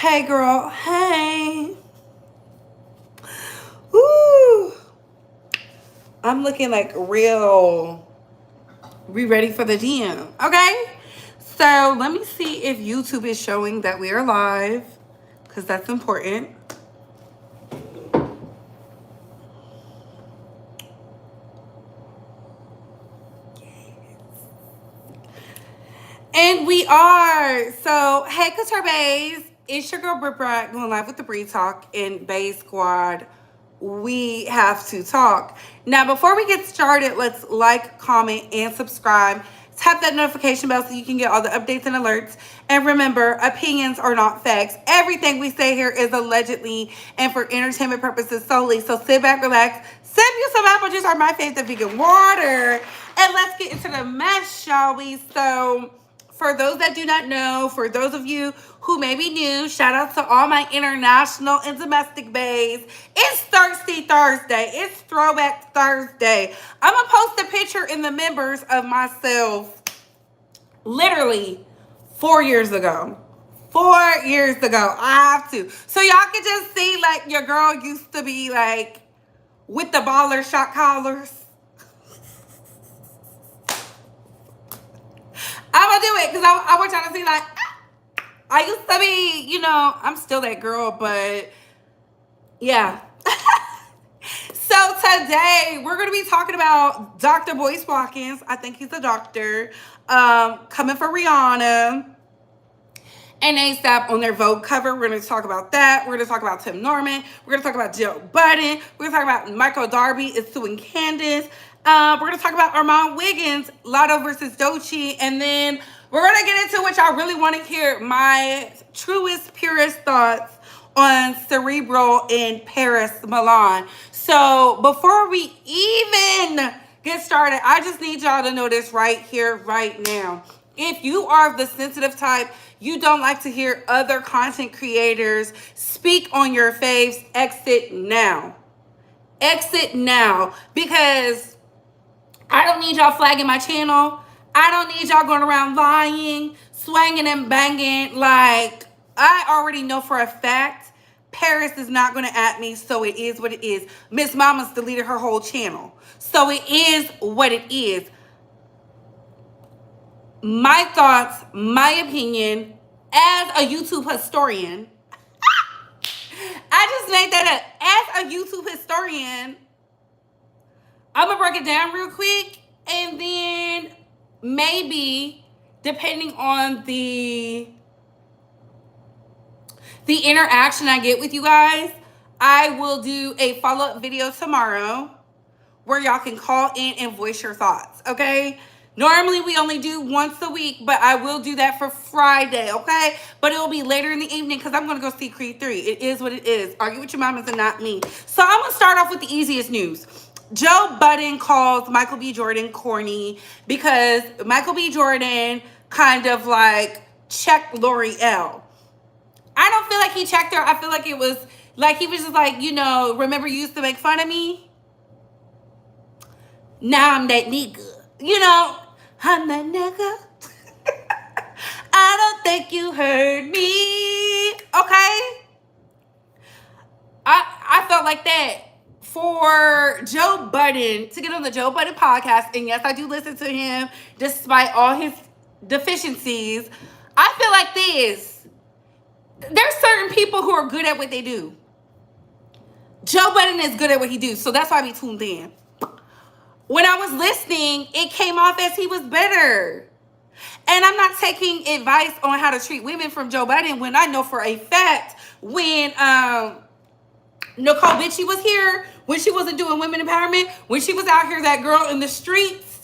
Hey, girl. Hey. Woo. I'm looking like real. We ready for the gym. Okay? So let me see if YouTube is showing that we are live, because that's important. And we are. So, hey, Couture Bays. It's your girl, Britt Bright, going live with the Bree Talk in Bay Squad. We have to talk. Now, before we get started, let's like, comment, and subscribe. Tap that notification bell so you can get all the updates and alerts. And remember, opinions are not facts. Everything we say here is allegedly and for entertainment purposes solely. So sit back, relax, sip you some apple juice or my favorite vegan water. And let's get into the mess, shall we? So, for those that do not know, for those of you who may be new, shout out to all my international and domestic bays. It's Thirsty Thursday. It's Throwback Thursday. I'm going to post a picture in the members of myself literally 4 years ago. 4 years ago. I have to. So y'all can just see like your girl used to be like with the baller shot collars. I'm gonna do it because I want y'all to see like I used to be, I'm still that girl, but yeah. So today we're gonna be talking about Dr. Boyce Watkins. I think he's a doctor. Coming for Rihanna and ASAP on their Vogue cover. We're gonna talk about that. We're gonna talk about Tim Norman. We're gonna talk about Joe Budden. We're gonna talk about Michael Darby is suing Candace. We're going to talk about Armand Wiggins, Lotto versus Doechii, and then we're going to get into what y'all really want to hear, my truest, purest thoughts on Cerebral in Paris, Milan. So before we even get started, I just need y'all to know this right here, right now. If you are the sensitive type, you don't like to hear other content creators speak on your faves, exit now. Exit now, because I don't need y'all flagging my channel. I don't need y'all going around lying, swanging and banging. Like, I already know for a fact Paris is not going to at me, so it is what it is. Miss Mama's deleted her whole channel. So it is what it is. My thoughts, my opinion, as a YouTube historian, I just made that up. As a YouTube historian, I'm going to break it down real quick, and then maybe, depending on the interaction I get with you guys, I will do a follow-up video tomorrow where y'all can call in and voice your thoughts, okay? Normally, we only do once a week, but I will do that for Friday, okay? But it will be later in the evening because I'm going to go see Creed 3. It is what it is. Argue with your mamas and not me. So I'm going to start off with the easiest news. Joe Budden calls Michael B. Jordan corny because Michael B. Jordan kind of like checked L'Oreal. I don't feel like he checked her. I feel like it was like he was just like, remember you used to make fun of me? Now I'm that nigga. I'm that nigga. I don't think you heard me. Okay? I felt like that. For Joe Budden to get on the Joe Budden podcast, and yes, I do listen to him despite all his deficiencies, I feel like this. There's certain people who are good at what they do. Joe Budden is good at what he do, so that's why I be tuned in. When I was listening, it came off as he was better. And I'm not taking advice on how to treat women from Joe Budden when I know for a fact when Nicole Bitchie was here, when she wasn't doing women empowerment, when she was out here, that girl in the streets,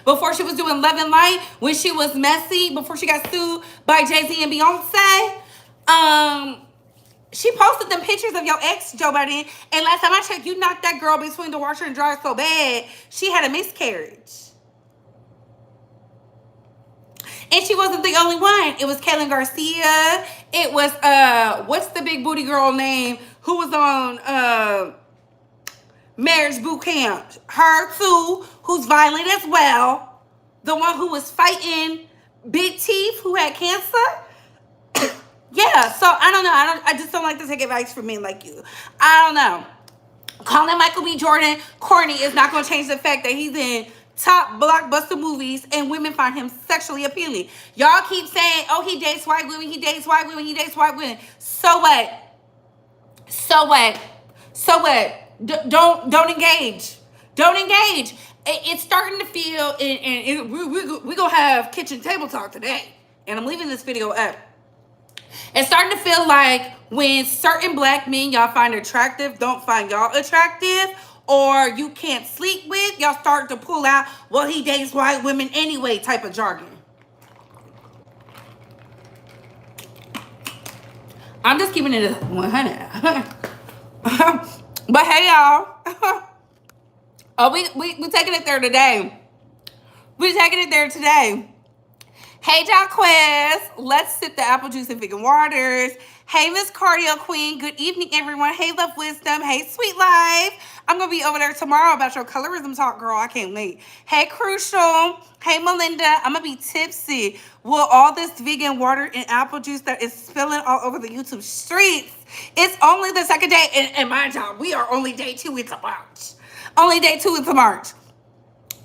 before she was doing Love and Light, when she was messy, before she got sued by Jay-Z and Beyonce, she posted them pictures of your ex, Joe Budden, and last time I checked, you knocked that girl between the washer and dryer so bad, she had a miscarriage. And she wasn't the only one. It was Kaylin Garcia. It was, what's the big booty girl name who was on Marriage Boot Camp? Her too, who's violent as well. The one who was fighting Big Teeth who had cancer. Yeah, so I don't know. I just don't like to take advice from men like you. I don't know. Calling Michael B. Jordan corny is not going to change the fact that he's in top blockbuster movies and women find him sexually appealing. Y'all keep saying, oh, he dates white women, he dates white women, he dates white women. So what? So what? So what? Don't engage. Don't engage. It's starting to feel, and we're going to have kitchen table talk today. And I'm leaving this video up. It's starting to feel like when certain black men y'all find attractive don't find y'all attractive, or you can't sleep with, y'all start to pull out, well, he dates white women anyway type of jargon. I'm just keeping it 100. But hey, y'all. Oh, we taking it there today. We're taking it there today. Hey, Jaquez, let's sip the apple juice and vegan waters. Hey, Miss Cardio Queen, good evening, everyone. Hey, Love Wisdom. Hey, Sweet Life. I'm going to be over there tomorrow about your colorism talk, girl. I can't wait. Hey, Crucial. Hey, Melinda. I'm going to be tipsy. Will all this vegan water and apple juice that is spilling all over the YouTube streets? It's only the second day. And mind y'all, we are only day 2 into March. Only day 2 into March.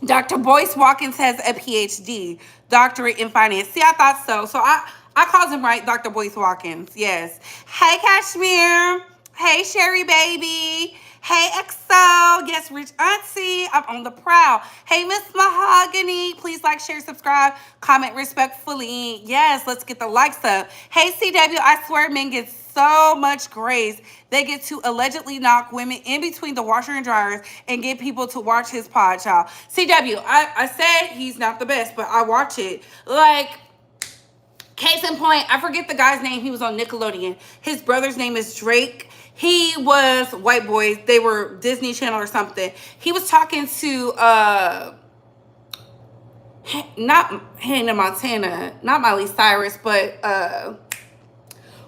Dr. Boyce Watkins has a PhD, doctorate in finance. See, I thought so. So I called him right, Dr. Boyce Watkins. Yes. Hey, Kashmir. Hey, Sherry Baby. Hey, XO. Yes, Rich Auntie. I'm on the prowl. Hey, Miss Mahogany. Please like, share, subscribe, comment respectfully. Yes, let's get the likes up. Hey, CW. I swear men get so much grace. They get to allegedly knock women in between the washer and dryers and get people to watch his pod, y'all. CW, I said he's not the best, but I watch it. Like, case in point, I forget the guy's name. He was on Nickelodeon. His brother's name is Drake. He was White Boys. They were Disney Channel or something. He was talking to, not Hannah Montana, not Miley Cyrus, but,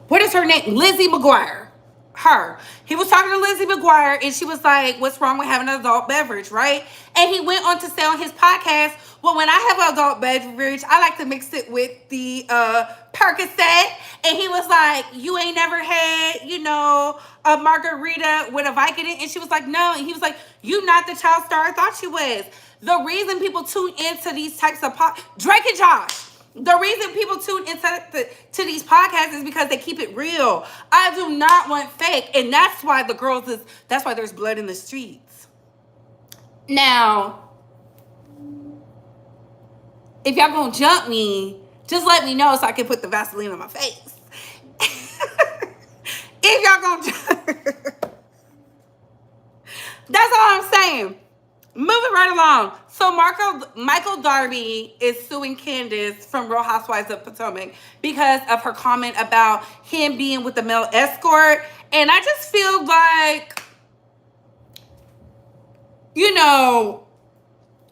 what is her name? Lizzie McGuire. Her. He was talking to Lizzie McGuire, and she was like, what's wrong with having an adult beverage, right? And he went on to say on his podcast, well, when I have an adult beverage, I like to mix it with the Percocet. And he was like, you ain't never had, a margarita with a Vicodin? And she was like, no. And he was like, you not the child star I thought you was. The reason people tune into these types of Drake and Josh. The reason people tune into to these podcasts is because they keep it real. I do not want fake. And that's why that's why there's blood in the streets. Now, if y'all gonna jump me, just let me know so I can put the Vaseline on my face. If y'all gonna jump. That's all I'm saying. Moving right along. So Michael Darby is suing Candace from Real Housewives of Potomac because of her comment about him being with the male escort. And I just feel like,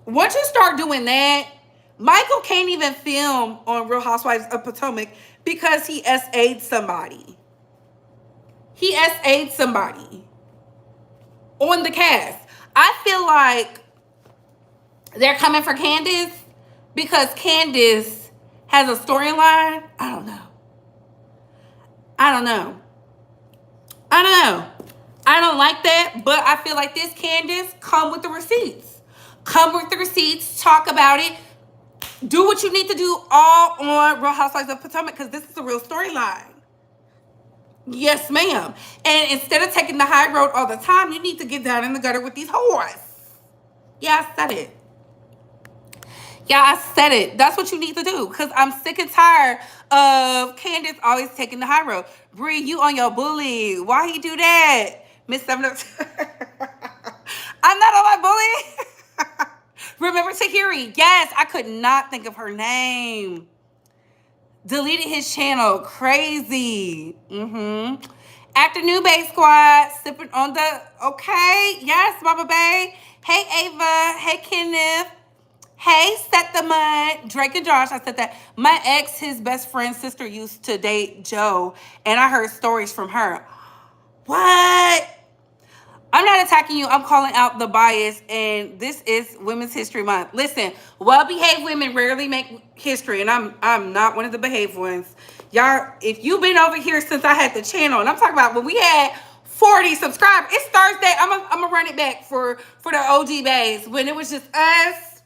once you start doing that, Michael can't even film on Real Housewives of Potomac because he SA'd somebody. He SA'd somebody on the cast. I feel like they're coming for Candace because Candace has a storyline. I don't know. I don't like that, but I feel like this Candace, come with the receipts. Come with the receipts. Talk about it. Do what you need to do all on Real Housewives of Potomac because this is a real storyline. Yes, ma'am. And instead of taking the high road all the time, you need to get down in the gutter with these whores. Yeah, I said it. That's what you need to do because I'm sick and tired of Candace always taking the high road. Bree, you on your bully. Why he do that? Miss 702. I'm not on my bully. Remember Tahiri? Yes, I could not think of her name. Deleted his channel. Crazy. Afternoon Bay Squad. Sipping on the... Okay. Yes, Mama Bay. Hey, Ava. Hey, Kenneth. Hey, Set the Mud. Drake and Josh. I said that. My ex, his best friend's sister used to date Joe. And I heard stories from her. What? I'm not attacking you. I'm calling out the bias, and this is Women's History Month. Listen, well-behaved women rarely make history, and I'm not one of the behaved ones. Y'all, if you've been over here since I had the channel, and I'm talking about when we had 40 subscribers, it's Thursday. I'm gonna run it back for the OG bays when it was just us,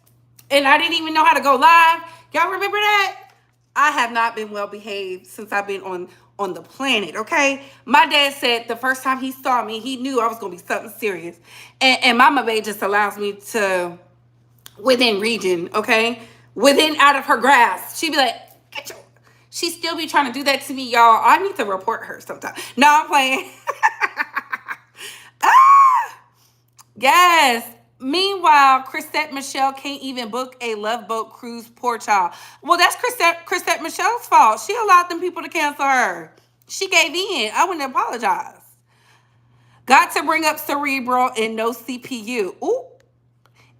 and I didn't even know how to go live. Y'all remember that? I have not been well behaved since I've been on the planet, okay? My dad said the first time he saw me, he knew I was gonna be something serious. And Mama Bay just allows me to within region, okay? Within out of her grasp. She'd be like, get your she still be trying to do that to me, y'all. I need to report her sometime. No, I'm playing. Ah! Yes. Meanwhile, Chrisette Michelle can't even book a Love Boat cruise. Poor child. Well, that's Chrisette Michelle's fault. She allowed them people to cancel her. She gave in. I wouldn't apologize. Got to bring up cerebral and no CPU. Ooh.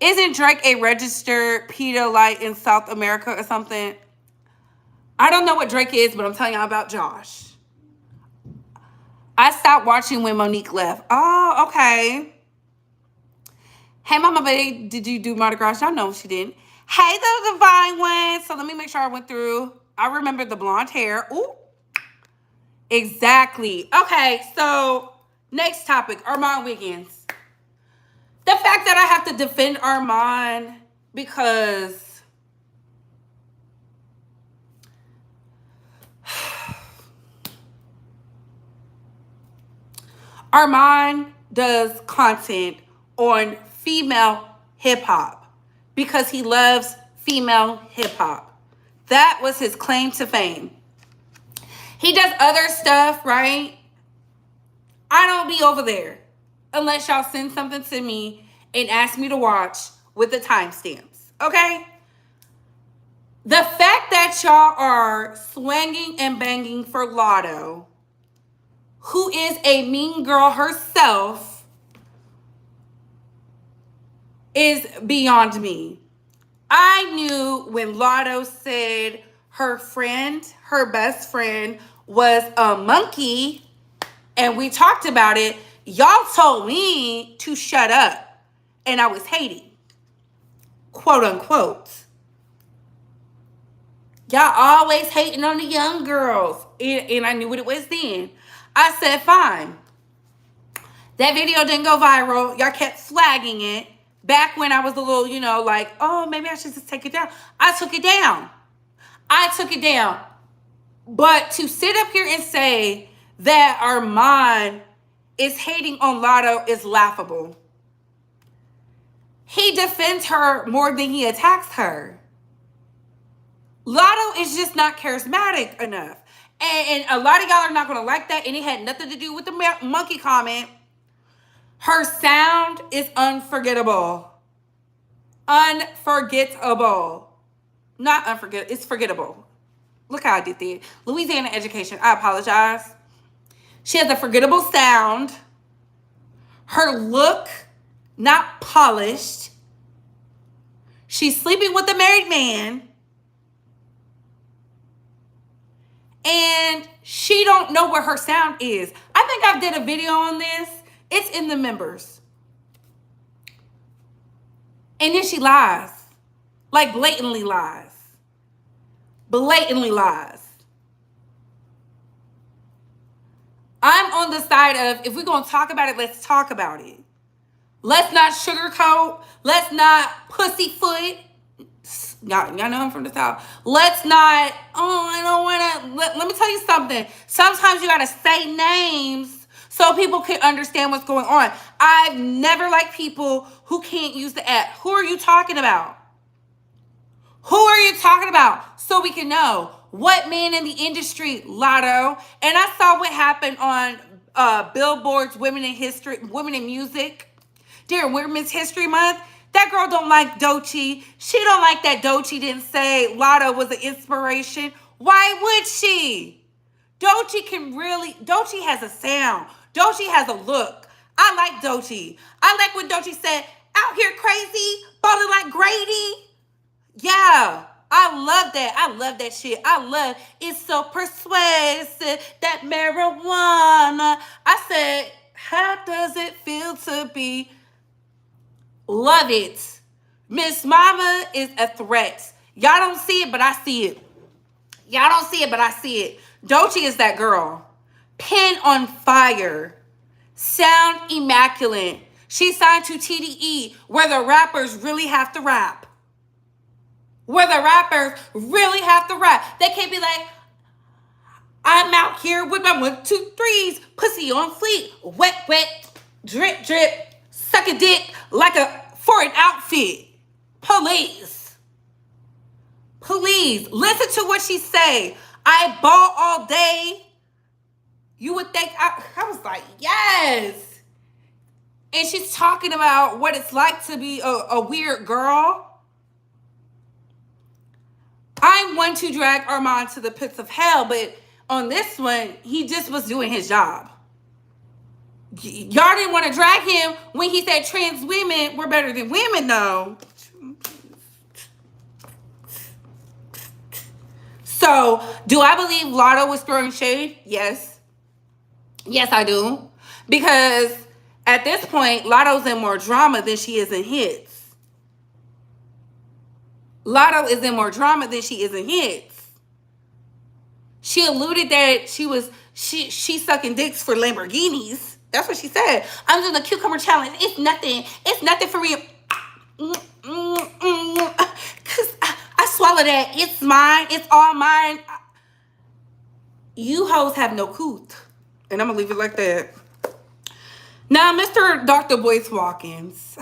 Isn't Drake a registered pedolite in South America or something? I don't know what Drake is, but I'm telling y'all about Josh. I stopped watching when Monique left. Oh, okay. Hey, Mama Baby, did you do Mardi Gras? Y'all know she didn't. Hey, the divine one. So let me make sure I went through. I remember the blonde hair. Ooh. Exactly. Okay, so next topic, Armand Wiggins. The fact that I have to defend Armand because Armand does content on female hip hop because he loves female hip hop. That was his claim to fame. He does other stuff, right? I don't be over there unless y'all send something to me and ask me to watch with the timestamps, okay? The fact that y'all are swinging and banging for Lotto, who is a mean girl herself, is beyond me. I knew when Lotto said her friend, her best friend, was a monkey, and we talked about it, y'all told me to shut up, and I was hating, quote unquote. Y'all always hating on the young girls, and I knew what it was then. I said, fine. That video didn't go viral. Y'all kept flagging it. Back when I was a little, like, oh, maybe I should just take it down. I took it down. But to sit up here and say that Armand is hating on Lotto is laughable. He defends her more than he attacks her. Lotto is just not charismatic enough. And a lot of y'all are not going to like that. And it had nothing to do with the monkey comment. Her sound is unforgettable. Unforgettable. Not unforgettable. It's forgettable. Look how I did that. Louisiana education. I apologize. She has a forgettable sound. Her look, not polished. She's sleeping with a married man. And she don't know where her sound is. I think I did a video on this. It's in the members. And then she lies. Like blatantly lies. Blatantly lies. I'm on the side of, if we're going to talk about it, let's talk about it. Let's not sugarcoat. Let's not pussyfoot. Y'all know I'm from the South. Let's not, I don't want to, let me tell you something. Sometimes you got to say names so people can understand what's going on. I've never liked people who can't use the app. Who are you talking about? Who are you talking about? So we can know what man in the industry, Lotto. And I saw what happened on Billboard's Women in Music during Women's History Month. That girl don't like Doechii. She don't like that Doechii didn't say Lotto was an inspiration. Why would she? Doechii has a sound. Doechii has a look. I like Doechii. I like when Doechii said, out here crazy, balling like Grady. Yeah, I love that. I love that shit. I love it's so persuasive, that marijuana. I said, How does it feel to be? Love it. Miss Mama is a threat. Y'all don't see it, but I see it. Y'all don't see it, but I see it. Doechii is that girl. Pen on fire. Sound immaculate. She signed to TDE, where the rappers really have to rap. Where the rappers really have to rap. They can't be like, I'm out here with my 1, 2, 3s, pussy on fleek, wet, wet, drip, drip, suck a dick like a for an outfit. Police. Please listen to what she say. I ball all day. You would think I was like, yes. And she's talking about what it's like to be a weird girl. I'm one to drag Armand to the pits of hell, but on this one, he just was doing his job. Y'all didn't want to drag him when he said trans women were better than women, though. So, do I believe Lotto was throwing shade? Yes. Yes, I do. Because at this point, Lotto's in more drama than she is in hits. Lotto is in more drama than she is in hits. She alluded that she sucking dicks for Lamborghinis. That's what she said. I'm doing the cucumber challenge. It's nothing. It's nothing for me. Cause I swallow that. It's mine. It's all mine. You hoes have no coot. And I'm gonna leave it like that. Now, Mr. Dr. Boyce Watkins.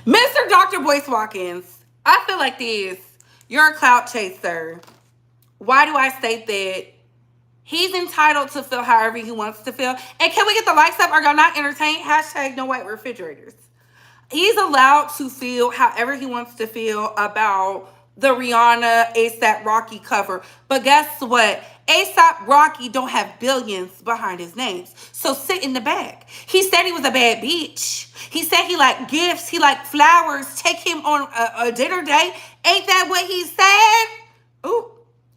Mr. Dr. Boyce Watkins, I feel like this. You're a clout chaser. Why do I state that? He's entitled to feel however he wants to feel. And can we get the likes up? Are y'all not entertained? Hashtag no white refrigerators. He's allowed to feel however he wants to feel about the Rihanna ASAP Rocky cover. But guess what? ASAP Rocky don't have billions behind his names. So sit in the back. He said he was a bad bitch. He said he liked gifts. He liked flowers. Take him on a dinner date. Ain't that what he said? Ooh,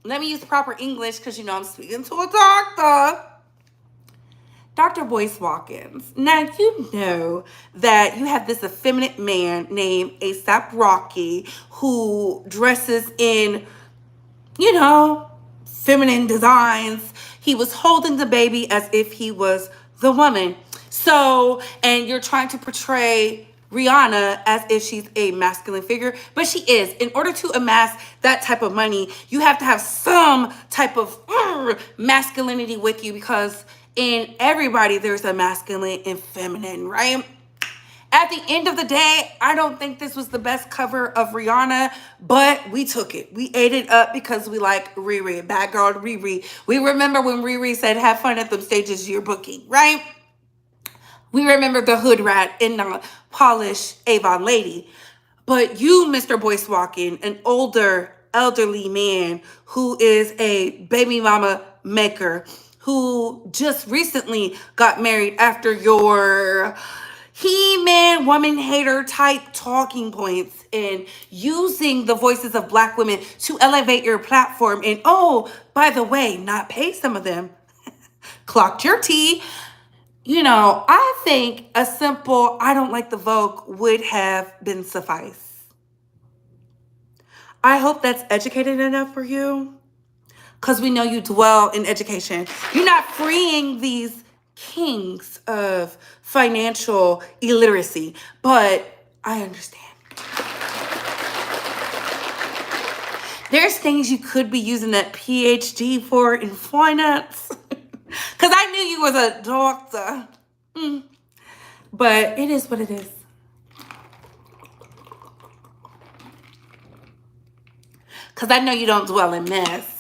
let me use proper English because, you know, I'm speaking to a doctor. Dr. Boyce Watkins. Now, you know that you have this effeminate man named ASAP Rocky who dresses in, you know, feminine designs. He was holding the baby as if he was the woman. So, and you're trying to portray Rihanna as if she's a masculine figure, but she is. In order to amass that type of money, you have to have some type of masculinity with you, because in everybody there's a masculine and feminine, right? At the end of the day, I don't think this was the best cover of Rihanna, but we took it. We ate it up because we like Riri, bad girl Riri. We remember when Riri said, have fun at them stages you're booking, right? We remember the hood rat and the polished Avon lady. But you, Mr. Boyce Watkins, an older, elderly man who is a baby mama maker, who just recently got married after your he-man, woman hater type talking points and using the voices of Black women to elevate your platform. And oh, by the way, not pay some of them. Clocked your tea. You know, I think a simple I don't like the Vogue would have been suffice. I hope that's educated enough for you, because we know you dwell in education. You're not freeing these kings of financial illiteracy, but I understand. There's things you could be using that PhD for in finance. Because I knew you was a doctor. But it is what it is. Because I know you don't dwell in mess.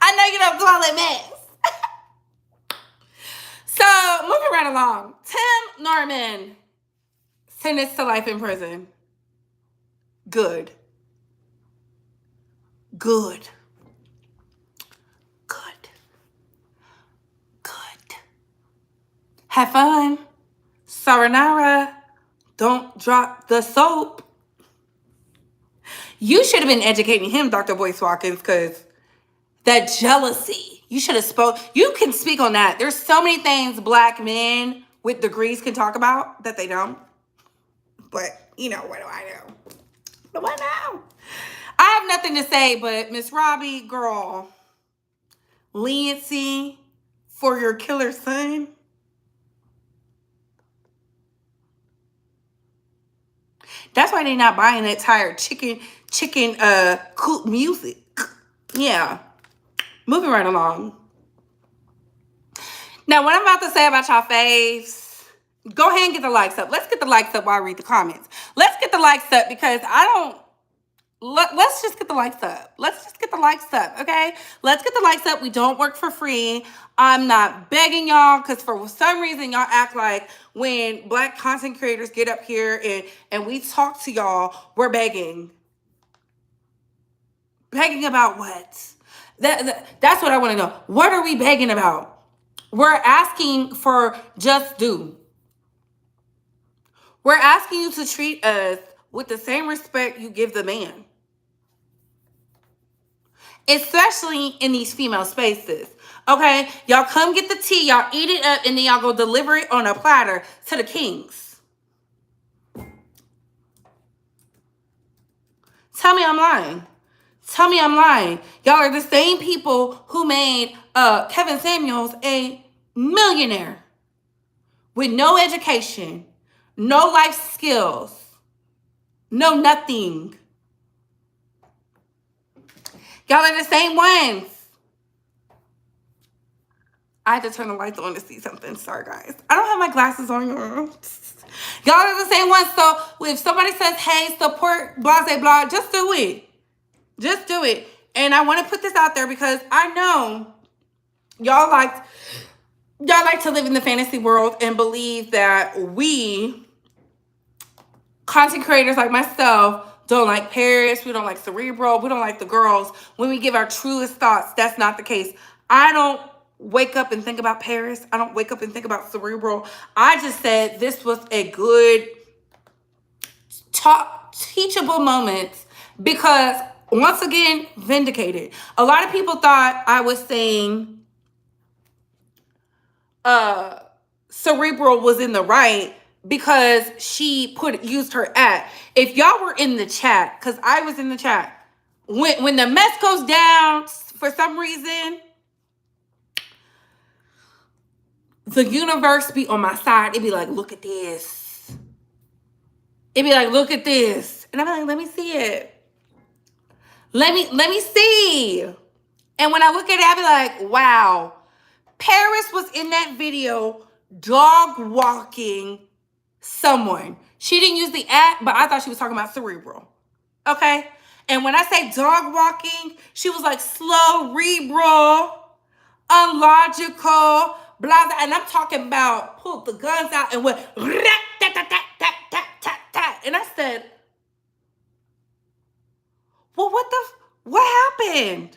I know you don't dwell in mess. So, moving right along. Tim Norman sentenced to life in prison. Good. Good. Good. Good. Have fun. Saranara. Don't drop the soap. You should have been educating him, Dr. Boyce Watkins, because that jealousy. You should have spoke. You can speak on that. There's so many things black men with degrees can talk about that they don't. But, you know, what do I know? What do I know? I have nothing to say, but Miss Robbie, girl, leniency for your killer son. That's why they're not buying that tired chicken cool music. Yeah. Moving right along. Now, what I'm about to say about y'all faves, go ahead and get the likes up. Let's get the likes up while I read the comments. Let's get the likes up because let's just get the likes up. Let's just get the likes up, okay? Let's get the likes up. We don't work for free. I'm not begging y'all because for some reason y'all act like when black content creators get up here and we talk to y'all, we're begging. Begging about what? That's what I want to know. What are we begging about? We're asking for just due. We're asking you to treat us with the same respect you give the man. Especially in these female spaces. Okay? Y'all come get the tea, y'all eat it up, and then y'all go deliver it on a platter to the kings. Tell me I'm lying. Tell me I'm lying. Y'all are the same people who made Kevin Samuels a millionaire with no education, no life skills, no nothing. Y'all are the same ones. I had to turn the lights on to see something. Sorry, guys. I don't have my glasses on, y'all. Y'all are the same ones. So if somebody says, hey, support blah, blah, blah, just do it. Just do it. And I want to put this out there because I know y'all like to live in the fantasy world and believe that we, content creators like myself, don't like Paris, we don't like Cerebral, we don't like the girls. When we give our truest thoughts, that's not the case. I don't wake up and think about Paris. I don't wake up and think about Cerebral. I just said this was a good teachable moment because, once again, vindicated. A lot of people thought I was saying Cerebral was in the right because she used her at. If y'all were in the chat, because I was in the chat, when the mess goes down, for some reason, the universe be on my side. It'd be like, look at this. It'd be like, look at this. And I'm like, let me see it. Let me see. And when I look at it, I'd be like, wow. Paris was in that video dog walking someone. She didn't use the at, but I thought she was talking about Cerebral. Okay? And when I say dog walking, she was like slow, cerebral, unlogical, blah, blah. And I'm talking about pulled the guns out and went, and I said, well, what happened?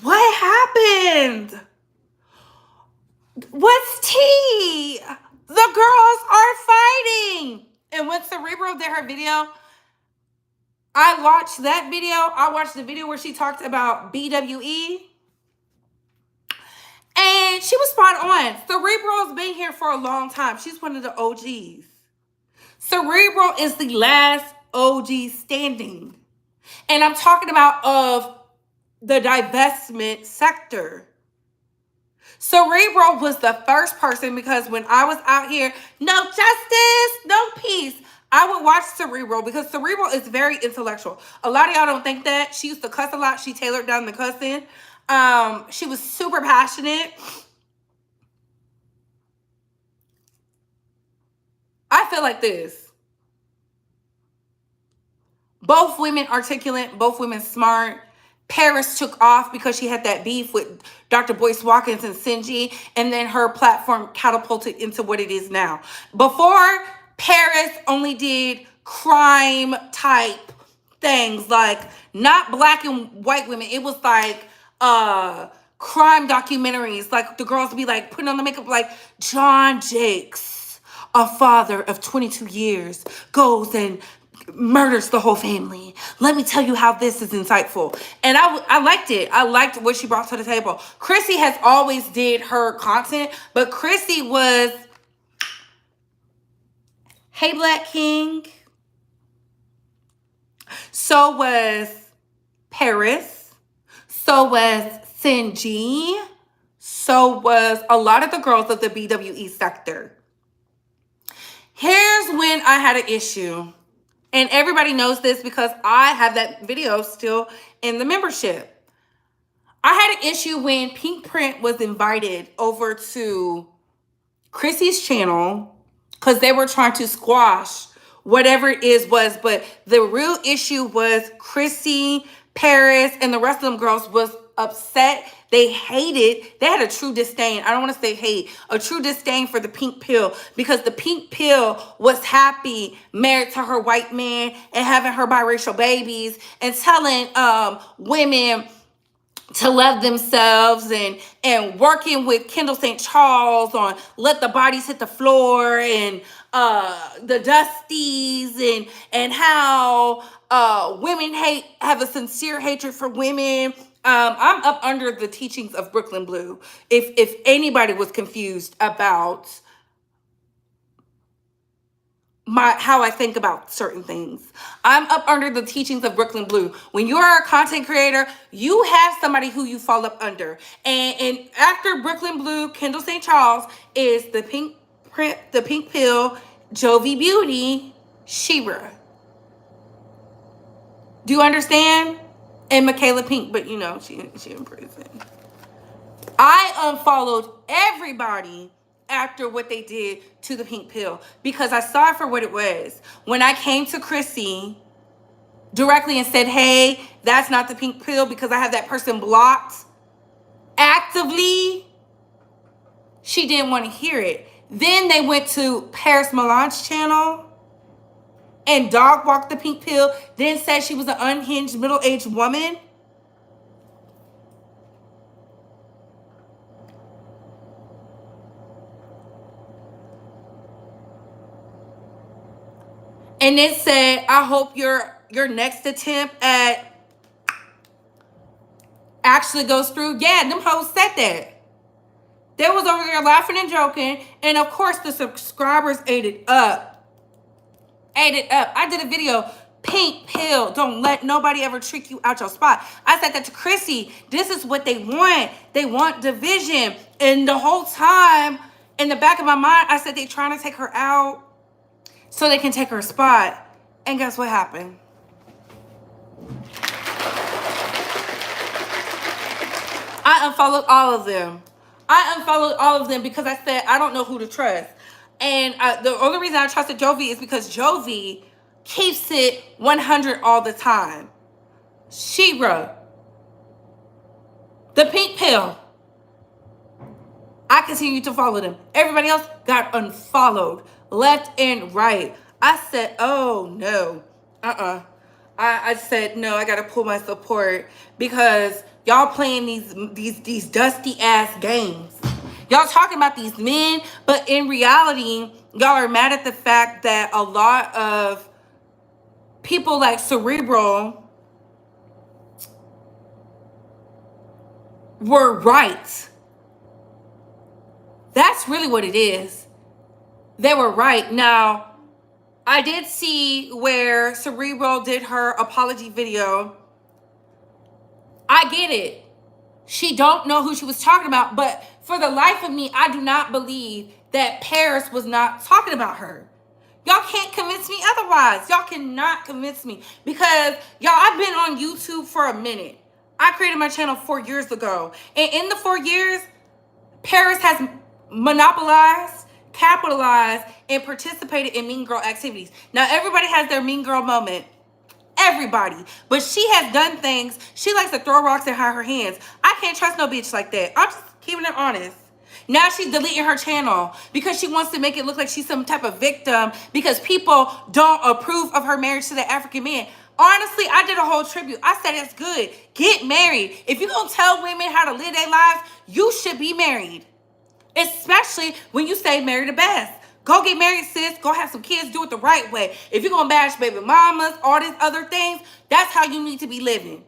What happened? What's tea? The girls are fighting. And when Cerebral did her video, I watched that video. I watched the video where she talked about BWE. And she was spot on. Cerebral's been here for a long time. She's one of the OGs. Cerebral is the last OG standing. And I'm talking about of the divestment sector. Cerebral was the first person because when I was out here, no justice, no peace, I would watch Cerebral because Cerebral is very intellectual. A lot of y'all don't think that. She used to cuss a lot. She tailored down the cussing. She was super passionate. I feel like this. Both women articulate, both women smart. Paris took off because she had that beef with Dr. Boyce Watkins and Sinji, and then her platform catapulted into what it is now. Before, Paris only did crime type things, like not black and white women. It was like crime documentaries. Like the girls would be like putting on the makeup like John Jakes, a father of 22 years, goes and murders the whole family. Let me tell you how this is insightful. And I liked it. I liked what she brought to the table. Chrissy has always did her content, but Chrissy was, hey Black King. So was Paris. So was Sinji. So was a lot of the girls of the BWE sector. Here's when I had an issue. And everybody knows this because I have that video still in the membership. I had an issue when Pink Print was invited over to Chrissy's channel because they were trying to squash whatever it was. But the real issue was Chrissy, Paris, and the rest of them girls was upset. They hated, they had a true disdain. I don't want to say hate, a true disdain for the pink pill because the pink pill was happy married to her white man and having her biracial babies and telling women to love themselves and working with Kendall St. Charles on Let the Bodies Hit the Floor and the Dusties and how women have a sincere hatred for women. I'm up under the teachings of Brooklyn Blue. If anybody was confused about how I think about certain things, I'm up under the teachings of Brooklyn Blue. When you are a content creator, you have somebody who you fall up under. And after Brooklyn Blue, Kendall St. Charles is the pink print, the pink pill, Jovi Beauty, Shira. Do you understand? And Michaela Pink, but you know, she in prison. I unfollowed everybody after what they did to the pink pill because I saw it for what it was. When I came to Chrissy directly and said, hey, that's not the pink pill because I have that person blocked actively, she didn't want to hear it. Then they went to Paris Milan's channel and dog walked the pink pill, then said she was an unhinged middle-aged woman. And then said, I hope your next attempt at actually goes through. Yeah, them hoes said that. They was over there laughing and joking. And of course, the subscribers ate it up. I did a video, pink pill, don't let nobody ever trick you out your spot. I said that to Chrissy. This is what they want. They want division. And the whole time, in the back of my mind, I said they trying to take her out so they can take her spot. And guess what happened? I unfollowed all of them. Because I said, I don't know who to trust. And the only reason I trusted Jovi is because Jovi keeps it 100 all the time. Shira, the pink pill, I continued to follow them. Everybody else got unfollowed left and right. I said, oh no, I said, no, I got to pull my support because y'all playing these dusty ass games. Y'all talking about these men, but in reality, y'all are mad at the fact that a lot of people like Cerebral were right. That's really what it is. They were right. Now, I did see where Cerebral did her apology video. I get it. She don't know who she was talking about, but for the life of me, I do not believe that Paris was not talking about her. Y'all can't convince me otherwise. Y'all cannot convince me because y'all, I've been on YouTube for a minute. I created my channel 4 years ago. And in the 4 years, Paris has monopolized, capitalized, and participated in mean girl activities. Now, everybody has their mean girl moment. Everybody. But she has done things. She likes to throw rocks and hide her hands. I can't trust no bitch like that. I'm just keeping it honest. Now she's deleting her channel because she wants to make it look like she's some type of victim because people don't approve of her marriage to the African man. Honestly, I did a whole tribute. I said it's good. Get married. If you're going to tell women how to live their lives, you should be married. Especially when you say marry the best. Go get married, sis. Go have some kids. Do it the right way. If you're going to bash baby mamas, all these other things, that's how you need to be living.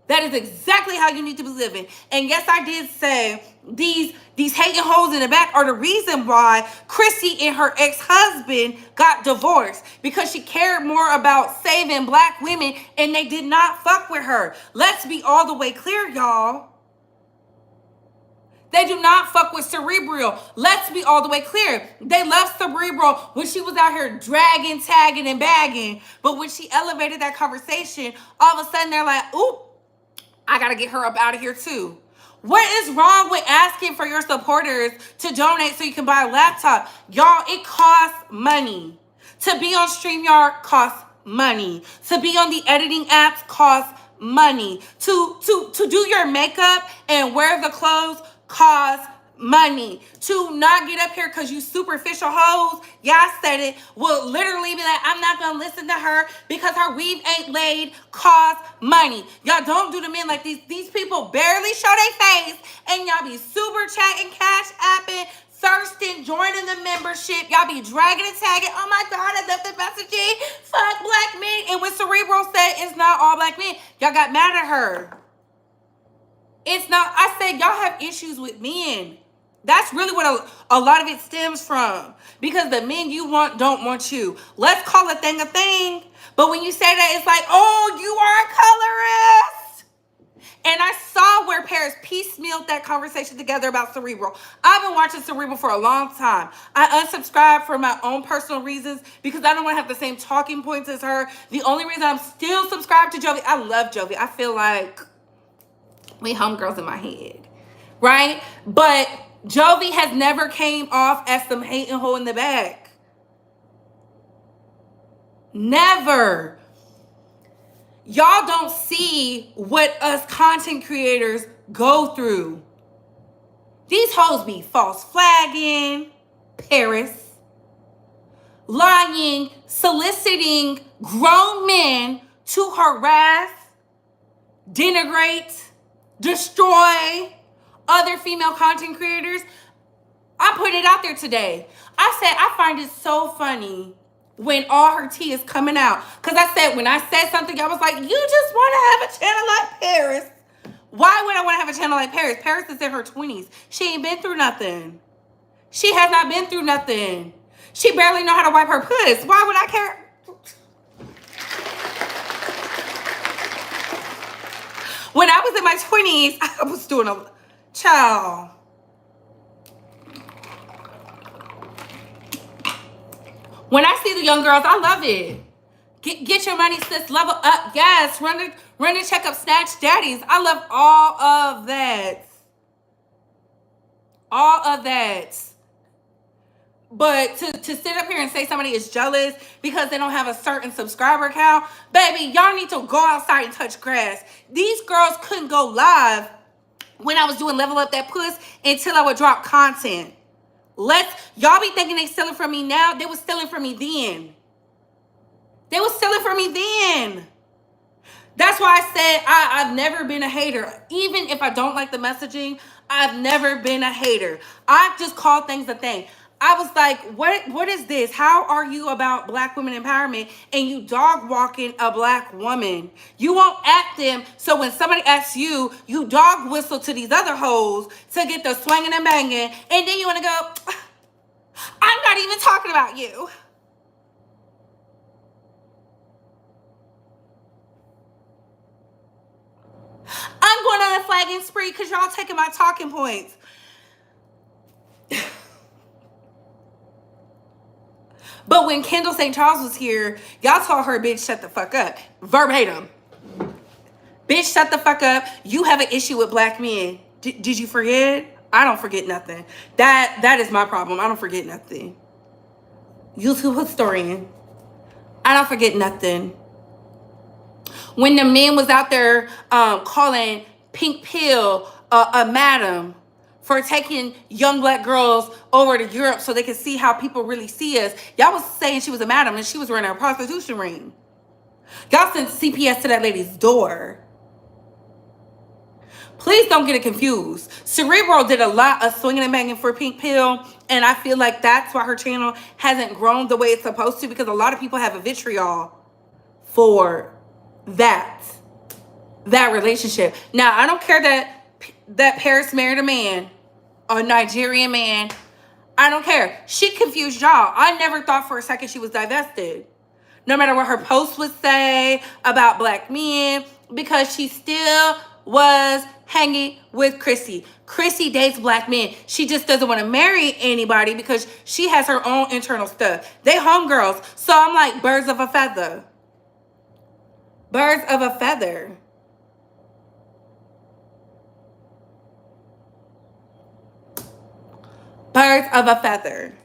That is exactly how you need to be living. And yes, I did say these hating hoes in the back are the reason why Chrissy and her ex-husband got divorced, because she cared more about saving black women and they did not fuck with her. Let's be all the way clear, y'all. They do not fuck with Cerebral. Let's be all the way clear. They love Cerebral when she was out here dragging, tagging, and bagging. But when she elevated that conversation, all of a sudden they're like, ooh, I gotta get her up out of here too. What is wrong with asking for your supporters to donate so you can buy a laptop? Y'all, it costs money. To be on StreamYard costs money. To be on the editing apps costs money. To do your makeup and wear the clothes costs money. To not get up here because you superficial hoes, y'all said it, will literally be like, I'm not gonna listen to her because her weave ain't laid, costs money. Y'all don't do the men like these. These people barely show their face and y'all be super chatting, cash apping, thirsting, joining the membership. Y'all be dragging and tagging. Oh my God, I love the messaging. Fuck black men. And when Cerebral said it's not all black men, y'all got mad at her. It's not, I said y'all have issues with men. That's really what a lot of it stems from. Because the men you want don't want you. Let's call a thing a thing. But when you say that, it's like, oh, you are a colorist. And I saw where Paris piecemealed that conversation together about Cerebral. I've been watching Cerebral for a long time. I unsubscribed for my own personal reasons because I don't want to have the same talking points as her. The only reason I'm still subscribed to Jovi, I love Jovi. I feel like we homegirls in my head, right? But Jovi has never came off as some hating hoe in the back. Never. Y'all don't see what us content creators go through. These hoes be false flagging, Paris, lying, soliciting grown men to harass, denigrate, destroy other female content creators. I put it out there today. I said I find it so funny when all her tea is coming out. Because I said when I said something, I was like, you just want to have a channel like Paris. Why would I want to have a channel like Paris? Paris is in her 20s. She ain't been through nothing. She has not been through nothing. She barely know how to wipe her puss. Why would I care? When I was in my 20s, I was doing a child. When I see the young girls, I love it. Get your money, sis. Level up. Yes. Run the check up, snatch daddies. I love all of that. All of that. But to sit up here and say somebody is jealous because they don't have a certain subscriber count, baby, y'all need to go outside and touch grass. These girls couldn't go live when I was doing Level Up That Puss until I would drop content. Y'all be thinking they stealing from me now. They was stealing from me then. They was stealing from me then. That's why I said I've never been a hater. Even if I don't like the messaging, I've never been a hater. I just call things a thing. I was like, what is this? How are you about black women empowerment and you dog walking a black woman? You won't at them, so when somebody asks you, you dog whistle to these other hoes to get the swinging and banging, and then you want to go, I'm not even talking about you. I'm going on a flagging spree because y'all taking my talking points. But when Kendall St. Charles was here, y'all told her, bitch, shut the fuck up. Verbatim. Bitch, shut the fuck up. You have an issue with black men. Did you forget? I don't forget nothing. That is my problem. I don't forget nothing. YouTube historian. I don't forget nothing. When the man was out there calling Pink Pill a madam for taking young black girls over to Europe so they could see how people really see us. Y'all was saying she was a madam and she was running a prostitution ring. Y'all sent CPS to that lady's door. Please don't get it confused. Cerebral did a lot of swinging and banging for Pink Pill, and I feel like that's why her channel hasn't grown the way it's supposed to, because a lot of people have a vitriol for that relationship. Now, I don't care that Paris married a Nigerian man. I don't care. She confused y'all. I never thought for a second she was divested. No matter what her post would say about black men, because she still was hanging with Chrissy. Chrissy dates black men. She just doesn't want to marry anybody because she has her own internal stuff. They homegirls. So I'm like, birds of a feather. Birds of a feather. Birds of a feather.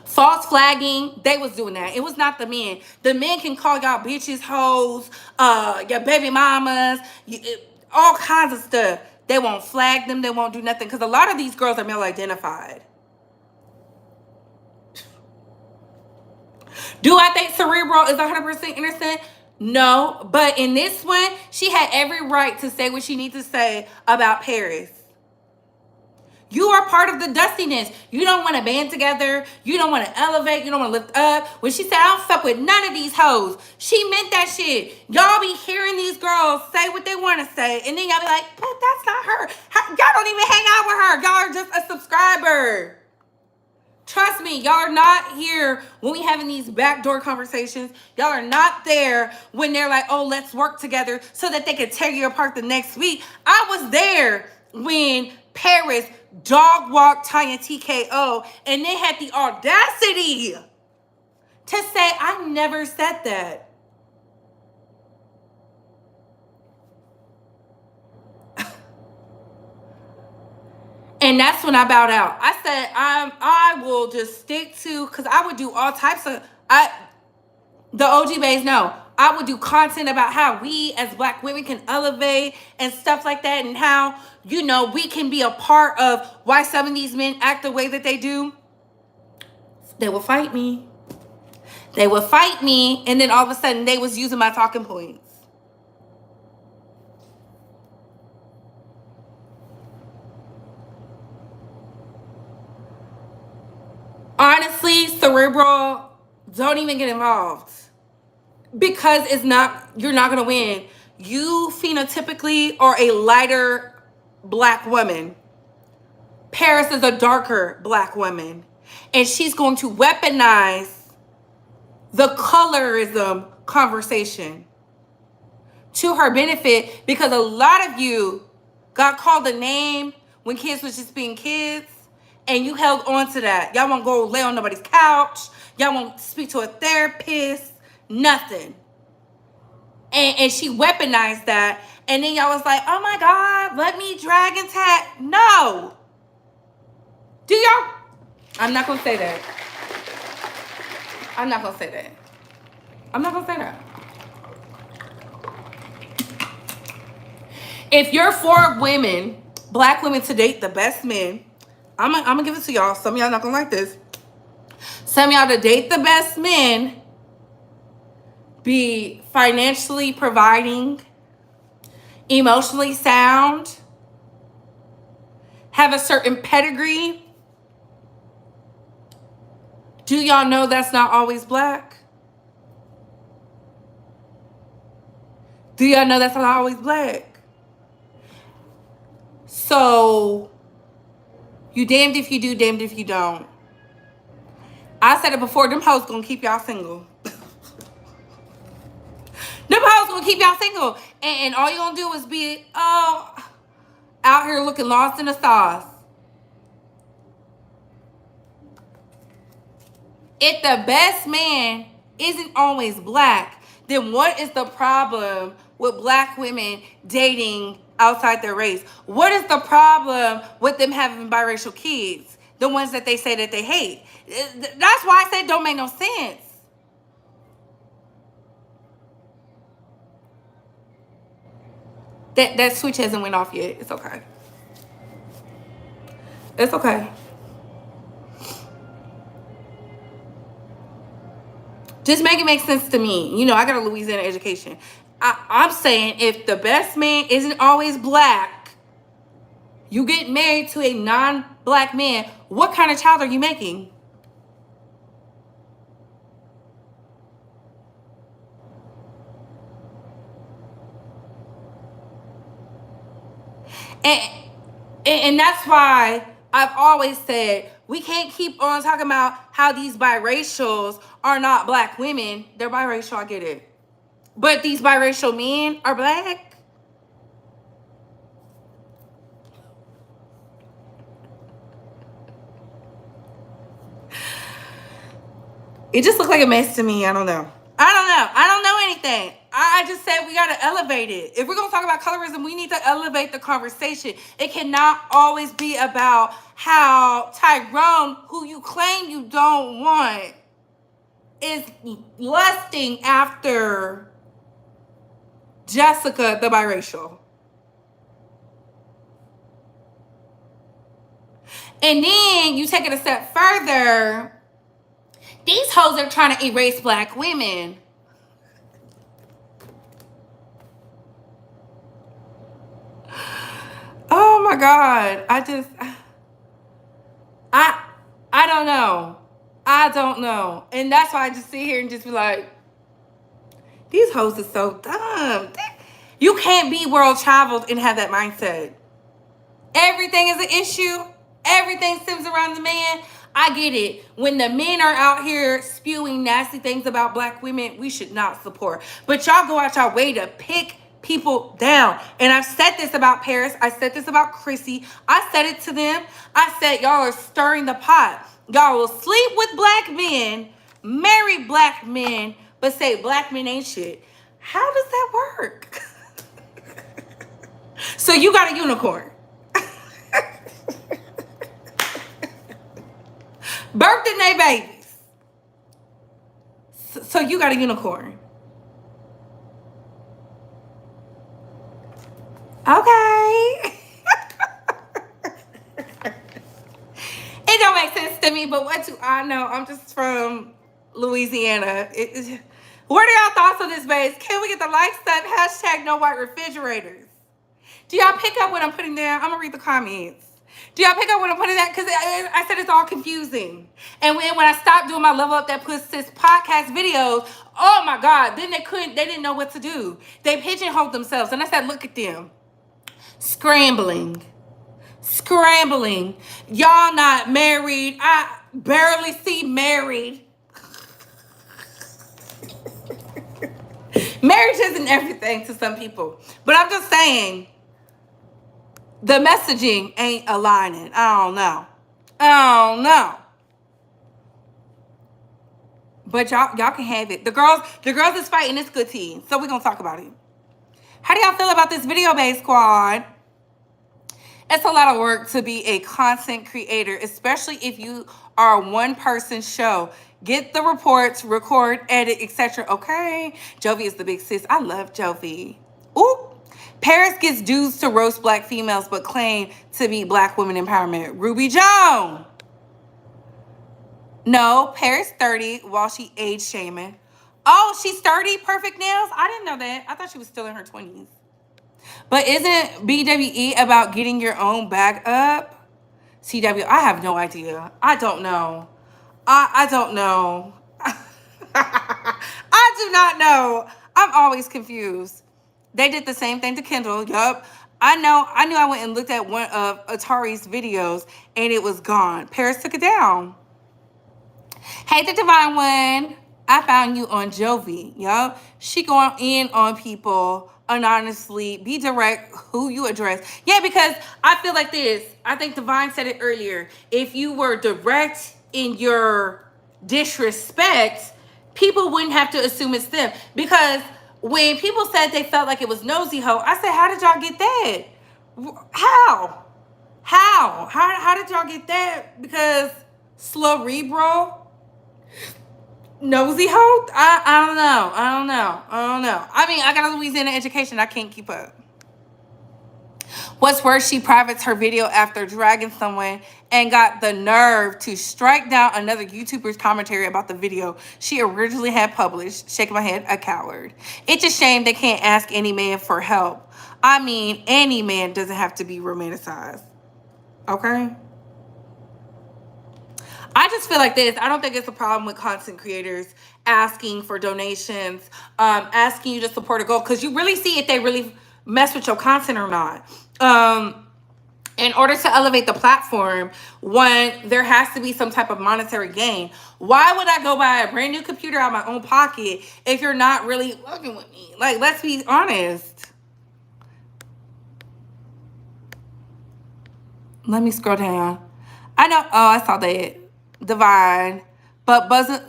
False flagging, they was doing that. It was not the men. The men can call y'all bitches, hoes, your baby mamas, all kinds of stuff. They won't flag them. They won't do nothing. Because a lot of these girls are male identified. Do I think Cerebral is 100% innocent? No. But in this one, she had every right to say what she needs to say about Paris. You are part of the dustiness. You don't want to band together. You don't want to elevate. You don't want to lift up. When she said, I don't fuck with none of these hoes, she meant that shit. Y'all be hearing these girls say what they want to say, and then y'all be like, but that's not her. Y'all don't even hang out with her. Y'all are just a subscriber. Trust me, y'all are not here when we having these backdoor conversations. Y'all are not there when they're like, oh, let's work together so that they can tear you apart the next week. I was there when Paris dog walked Tanya TKO, and they had the audacity to say, I never said that. And that's when I bowed out. I said, I will just stick to, because I would do all types of, the OG babes know, I would do content about how we as black women can elevate and stuff like that, and how, you know, we can be a part of why some of these men act the way that they do. They will fight me. They would fight me, and then all of a sudden they was using my talking points. Honestly, Cerebral, don't even get involved. Because you're not gonna win. You phenotypically are a lighter black woman. Paris is a darker black woman. And she's going to weaponize the colorism conversation to her benefit, because a lot of you got called a name when kids was just being kids, and you held on to that. Y'all won't go lay on nobody's couch. Y'all won't speak to a therapist. Nothing. And she weaponized that. And then y'all was like, oh my God, let me drag and tag. No. Do y'all? I'm not going to say that. I'm not going to say that. I'm not going to say that. If you're for women, black women, to date the best men, I'm going to give it to y'all. Some of y'all not going to like this. Some of y'all to date the best men, be financially providing, emotionally sound, have a certain pedigree. Do y'all know that's not always black? Do y'all know that's not always black? So, you damned if you do, damned if you don't. I said it before, them hoes gonna keep y'all single. Them hoes gonna keep y'all single. And all you gonna do is be, out here looking lost in the sauce. If the best man isn't always black, then what is the problem with black women dating outside their race? What is the problem with them having biracial kids? The ones that they say that they hate. That's why I say it don't make no sense. That switch hasn't went off yet. It's okay. It's okay. Just make it make sense to me. You know, I got a Louisiana education. I'm saying if the best man isn't always black, you get married to a non-black man, what kind of child are you making? And and that's why I've always said we can't keep on talking about how these biracials are not black women. They're biracial, I get it. But these biracial men are black. It just looked like a mess to me. I don't know. I don't know anything. I just said we got to elevate it. If we're going to talk about colorism, we need to elevate the conversation. It cannot always be about how Tyrone, who you claim you don't want, is lusting after Jessica, the biracial. And then you take it a step further. These hoes are trying to erase black women. Oh my God. I don't know. I don't know. And that's why I just sit here and just be like, these hoes are so dumb. You can't be world traveled and have that mindset. Everything is an issue. Everything stems around the man. I get it. When the men are out here spewing nasty things about black women, we should not support. But y'all go out y'all way to pick people down. And I've said this about Paris. I said this about Chrissy. I said it to them. I said, y'all are stirring the pot. Y'all will sleep with black men, marry black men, but say black men ain't shit. How does that work? So you got a unicorn. Birthing they babies. So you got a unicorn. Okay. It don't make sense to me, but what do I know? I'm just from Louisiana. What are y'all thoughts on this, babes? Can we get the likes up? Hashtag no white refrigerators. Do y'all pick up what I'm putting down? I'm gonna read the comments. Do y'all pick up what I'm putting down? Because I said it's all confusing. And when I stopped doing my Level Up That Pussy podcast videos, oh my God, then they didn't know what to do. They pigeonholed themselves. And I said, look at them. Scrambling. Y'all not married. I barely see married. Marriage isn't everything to some people. But I'm just saying, the messaging ain't aligning. I don't know. But y'all can have it. The girls is fighting. It's good tea. So we're gonna talk about it. How do y'all feel about this video, Bae Squad? It's a lot of work to be a content creator, especially if you are a one-person show. Get the reports, record, edit, etc. Okay? Jovi is the big sis. I love Jovi. Ooh. Paris gets dudes to roast black females but claim to be black women empowerment. Ruby Jones. No, Paris 30 while she age shaming. Oh, she's 30, perfect nails? I didn't know that. I thought she was still in her 20s. But isn't BWE about getting your own bag up? CW, I have no idea. I don't know. I don't know. I do not know. I'm always confused. They did the same thing to Kendall. Yup. I knew I went and looked at one of Atari's videos and it was gone. Paris took it down. Hey, the Divine One. I found you on Jovi. Yup. She going in on people anonymously. Be direct who you address. Yeah, because I feel like this. I think Divine said it earlier. If you were direct in your disrespect, people wouldn't have to assume it's them. Because when people said they felt like it was Nosy Ho, I said, how did y'all get that? How did y'all get that? Because Cerebral, Nosy Ho? I don't know. I mean, I got a Louisiana education. I can't keep up. What's worse, she privates her video after dragging someone and got the nerve to strike down another YouTuber's commentary about the video she originally had published. Shaking my head, a coward. It's a shame they can't ask any man for help. I mean, any man doesn't have to be romanticized. Okay? I just feel like this. I don't think it's a problem with content creators asking for donations, asking you to support a goal, because you really see if they really mess with your content or not. In order to elevate the platform, one, there has to be some type of monetary gain. Why would I go buy a brand new computer out of my own pocket if you're not really working with me? Like, let's be honest. Let me scroll down. I know. Oh, I saw that. Divine. But wasn't.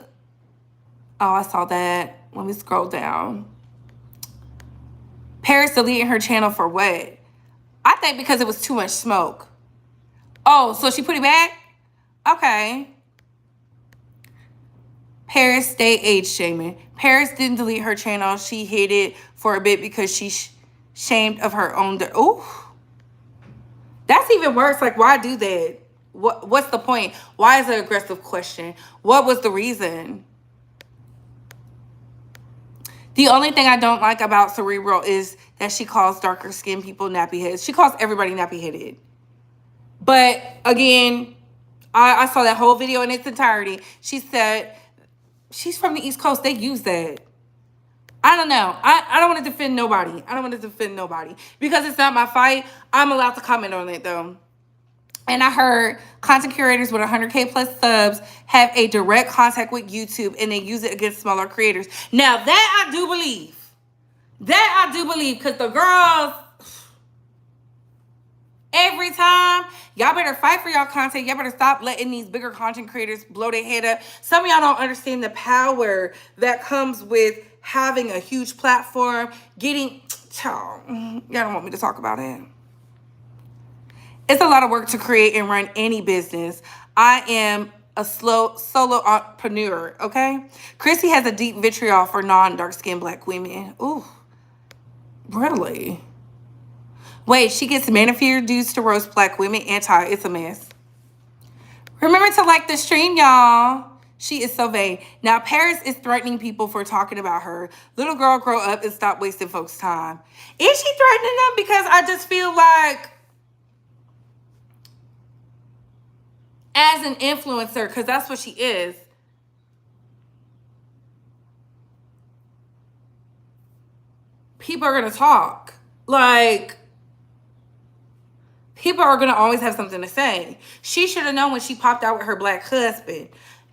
Oh, I saw that. Let me scroll down. Paris deleting her channel for what? I think because it was too much smoke. Oh, so she put it back? Okay. Paris stay age shaming. Paris didn't delete her channel. She hid it for a bit because she's shamed of her own. Ooh. That's even worse. Like, why do that? What's the point? Why is it an aggressive question? What was the reason? The only thing I don't like about Cerebral is that she calls darker skinned people nappy heads. She calls everybody nappy headed. But again, I saw that whole video in its entirety. She said she's from the East Coast. They use that. I don't know. I don't want to defend nobody. I don't want to defend nobody because it's not my fight. I'm allowed to comment on it though. And I heard content curators with 100K plus subs have a direct contact with YouTube and they use it against smaller creators. Now that I do believe. That I do believe because the girls, every time, y'all better fight for y'all content. Y'all better stop letting these bigger content creators blow their head up. Some of y'all don't understand the power that comes with having a huge platform, getting, y'all don't want me to talk about it. It's a lot of work to create and run any business. I am a solo entrepreneur, okay? Chrissy has a deep vitriol for non-dark-skinned black women. Ooh, really? Wait, she gets manicured dudes to roast black women. It's a mess. Remember to like the stream, y'all. She is so vain. Now, Paris is threatening people for talking about her. Little girl, grow up and stop wasting folks' time. Is she threatening them? Because I just feel like as an influencer, because that's what she is, people are going to talk. Like, people are going to always have something to say. She should have known when she popped out with her black husband.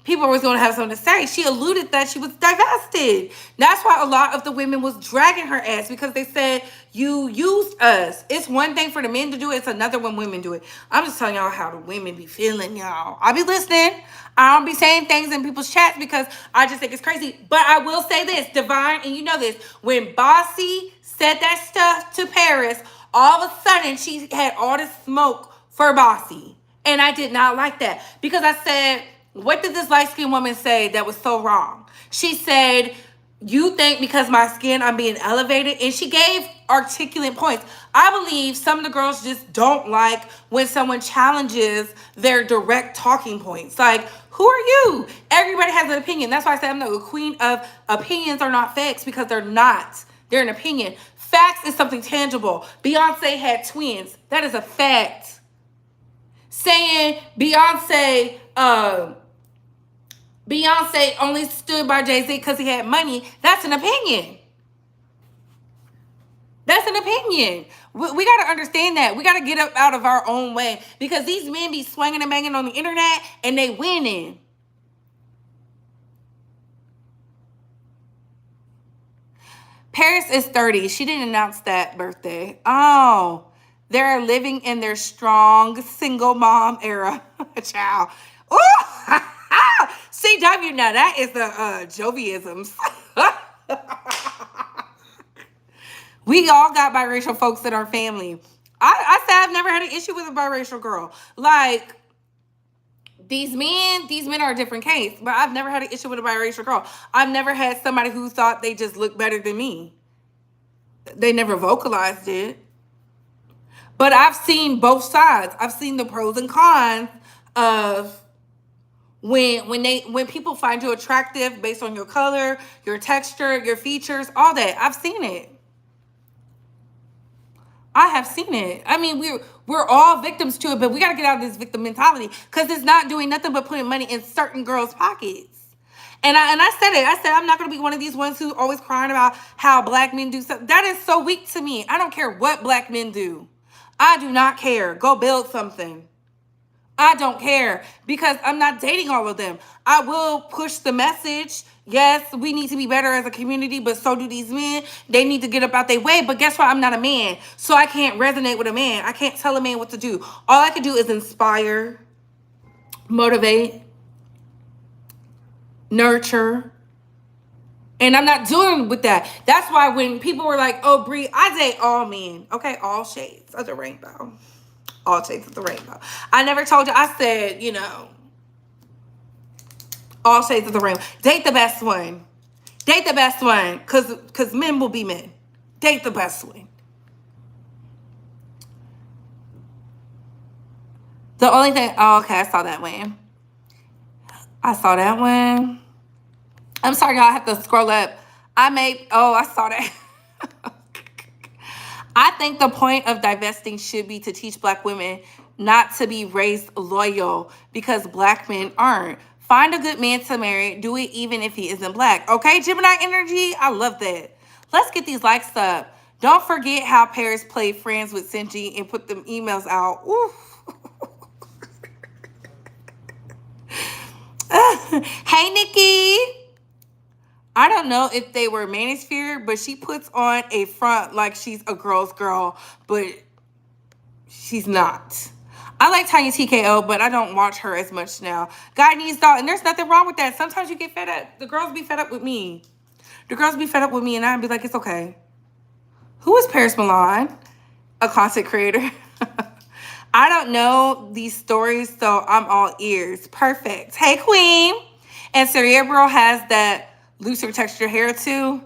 People were going to have something to say. She alluded that she was divested. That's why a lot of the women was dragging her ass because they said, you used us. It's one thing for the men to do it. It's another when women do it. I'm just telling y'all how the women be feeling, y'all. I be listening. I don't be saying things in people's chats because I just think it's crazy. But I will say this, Divine, and you know this. When Bossy said that stuff to Paris, all of a sudden she had all this smoke for Bossy. And I did not like that because I said, what did this light-skinned woman say that was so wrong? She said, you think because my skin I'm being elevated? And she gave articulate points. I believe some of the girls just don't like when someone challenges their direct talking points. Like, who are you? Everybody has an opinion. That's why I said I'm the queen of opinions are not facts because they're not. They're an opinion. Facts is something tangible. Beyonce had twins. That is a fact. Saying Beyonce only stood by Jay-Z because he had money, that's an opinion. That's an opinion. We got to understand that. We got to get up out of our own way because these men be swinging and banging on the internet and they winning. Paris is 30. She didn't announce that birthday. Oh, they're living in their strong single mom era. Child. Ooh. CW, now that is the Joviisms. We all got biracial folks in our family. I said I've never had an issue with a biracial girl. Like, these men are a different case, but I've never had an issue with a biracial girl. I've never had somebody who thought they just looked better than me. They never vocalized it. But I've seen both sides. I've seen the pros and cons of when people find you attractive based on your color, your texture, your features, all that. I've seen it. I have seen it. I mean, we're all victims to it, but we got to get out of this victim mentality because it's not doing nothing but putting money in certain girls' pockets. And I said it. I said I'm not gonna be one of these ones who always crying about how black men do something. That is so weak to me. I don't care what black men do. I do not care. Go build something. I don't care because I'm not dating all of them. I will push the message. Yes, we need to be better as a community, but so do these men. They need to get up out their way. But guess what? I'm not a man, so I can't resonate with a man. I can't tell a man what to do. All I can do is inspire, motivate, nurture. And I'm not doing with that. That's why when people were like, oh, Brie, I date all men. Okay, all shades of the rainbow. All shades of the rainbow. I never told you. I said, all shades of the rainbow. Date the best one. Date the best one. Because men will be men. Date the best one. The only thing... Oh, okay, I saw that one. I saw that one. I'm sorry, y'all. I have to scroll up. I saw that. I think the point of divesting should be to teach black women not to be race loyal because black men aren't. Find a good man to marry. Do it even if he isn't black. Okay, Gemini energy? I love that. Let's get these likes up. Don't forget how Paris played friends with Sinji and put them emails out. Ooh. Hey, Nikki. I don't know if they were manosphere, but she puts on a front like she's a girl's girl, but she's not. I like Tanya TKO, but I don't watch her as much now. God needs dog, and there's nothing wrong with that. Sometimes you get fed up. The girls be fed up with me. And I'd be like, it's okay. Who is Paris Milan? A content creator. I don't know these stories, so I'm all ears. Perfect. Hey, Queen. And Cerebral has that looser texture hair, too.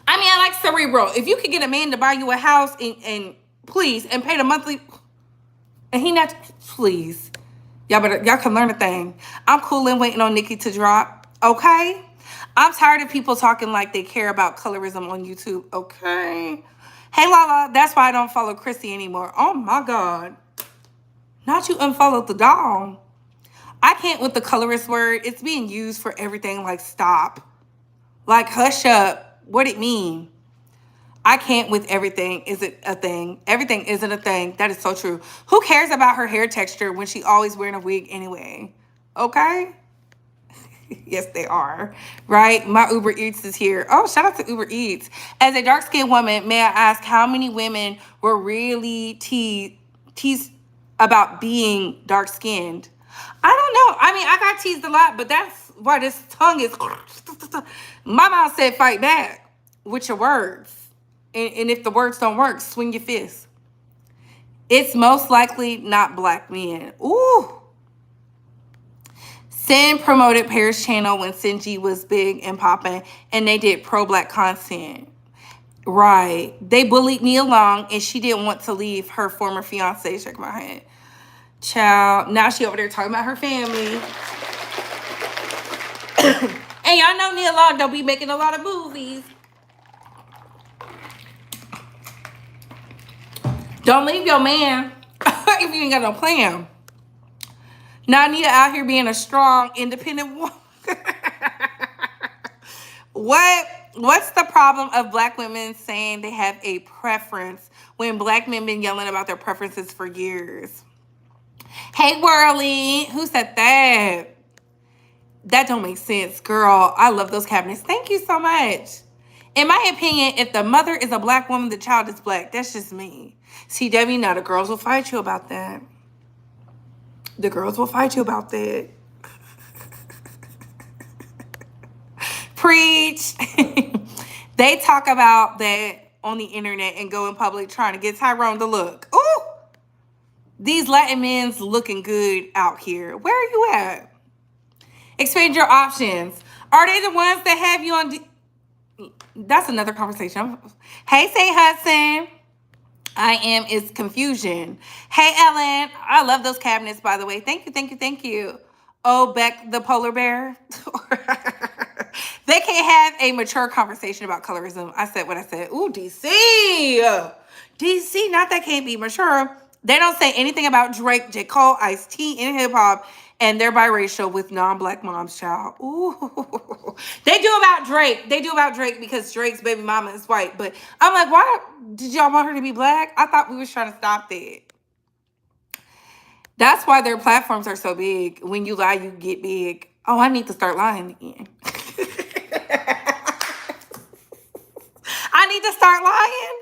I mean, I like Cerebral. If you could get a man to buy you a house and please, and pay the monthly... And he not... Please. Y'all can learn a thing. I'm cool and waiting on Nikki to drop. Okay? I'm tired of people talking like they care about colorism on YouTube. Okay? Hey, Lala, that's why I don't follow Chrissy anymore. Oh, my God. Not you unfollowed the doll. I can't with the colorist word. It's being used for everything like stop. Like hush up. What it mean? I can't with everything. Is it a thing? Everything isn't a thing. That is so true. Who cares about her hair texture when she always wearing a wig anyway? Okay? Yes, they are. Right? My Uber Eats is here. Oh, shout out to Uber Eats. As a dark-skinned woman, may I ask how many women were really teased about being dark-skinned? I don't know. I mean, I got teased a lot, but that's why this tongue is... My mom said fight back with your words. And if the words don't work, swing your fist. It's most likely not black men. Ooh. Sin promoted Paris channel when Sinji was big and popping, and they did pro-black content. Right. They bullied me along, and she didn't want to leave her former fiance. Check my head. Child. Now she over there talking about her family. And y'all know Nia Long don't be making a lot of movies. Don't leave your man if you ain't got no plan. Now Nia out here being a strong, independent woman. What's the problem of black women saying they have a preference when black men been yelling about their preferences for years? Hey, Whirly. Who said that? That don't make sense, girl. I love those cabinets. Thank you so much. In my opinion, if the mother is a black woman, the child is black. That's just me. See, Debbie, now the girls will fight you about that. The girls will fight you about that. Preach. They talk about that on the internet and go in public trying to get Tyrone to look. Ooh! These Latin men's looking good out here. Where are you at? Expand your options. Are they the ones that have you on... That's another conversation. Hey, St. Hudson. I am is confusion. Hey, Ellen. I love those cabinets, by the way. Thank you, thank you, thank you. Oh, Beck the polar bear. They can't have a mature conversation about colorism. I said what I said. Ooh, DC. DC, not that can't be mature. They don't say anything about Drake, J. Cole, Ice-T in hip hop, and they're biracial with non-black moms, child. Ooh. They do about Drake. They do about Drake because Drake's baby mama is white. But I'm like, why did y'all want her to be black? I thought we was trying to stop that. That's why their platforms are so big. When you lie, you get big. Oh, I need to start lying again. I need to start lying.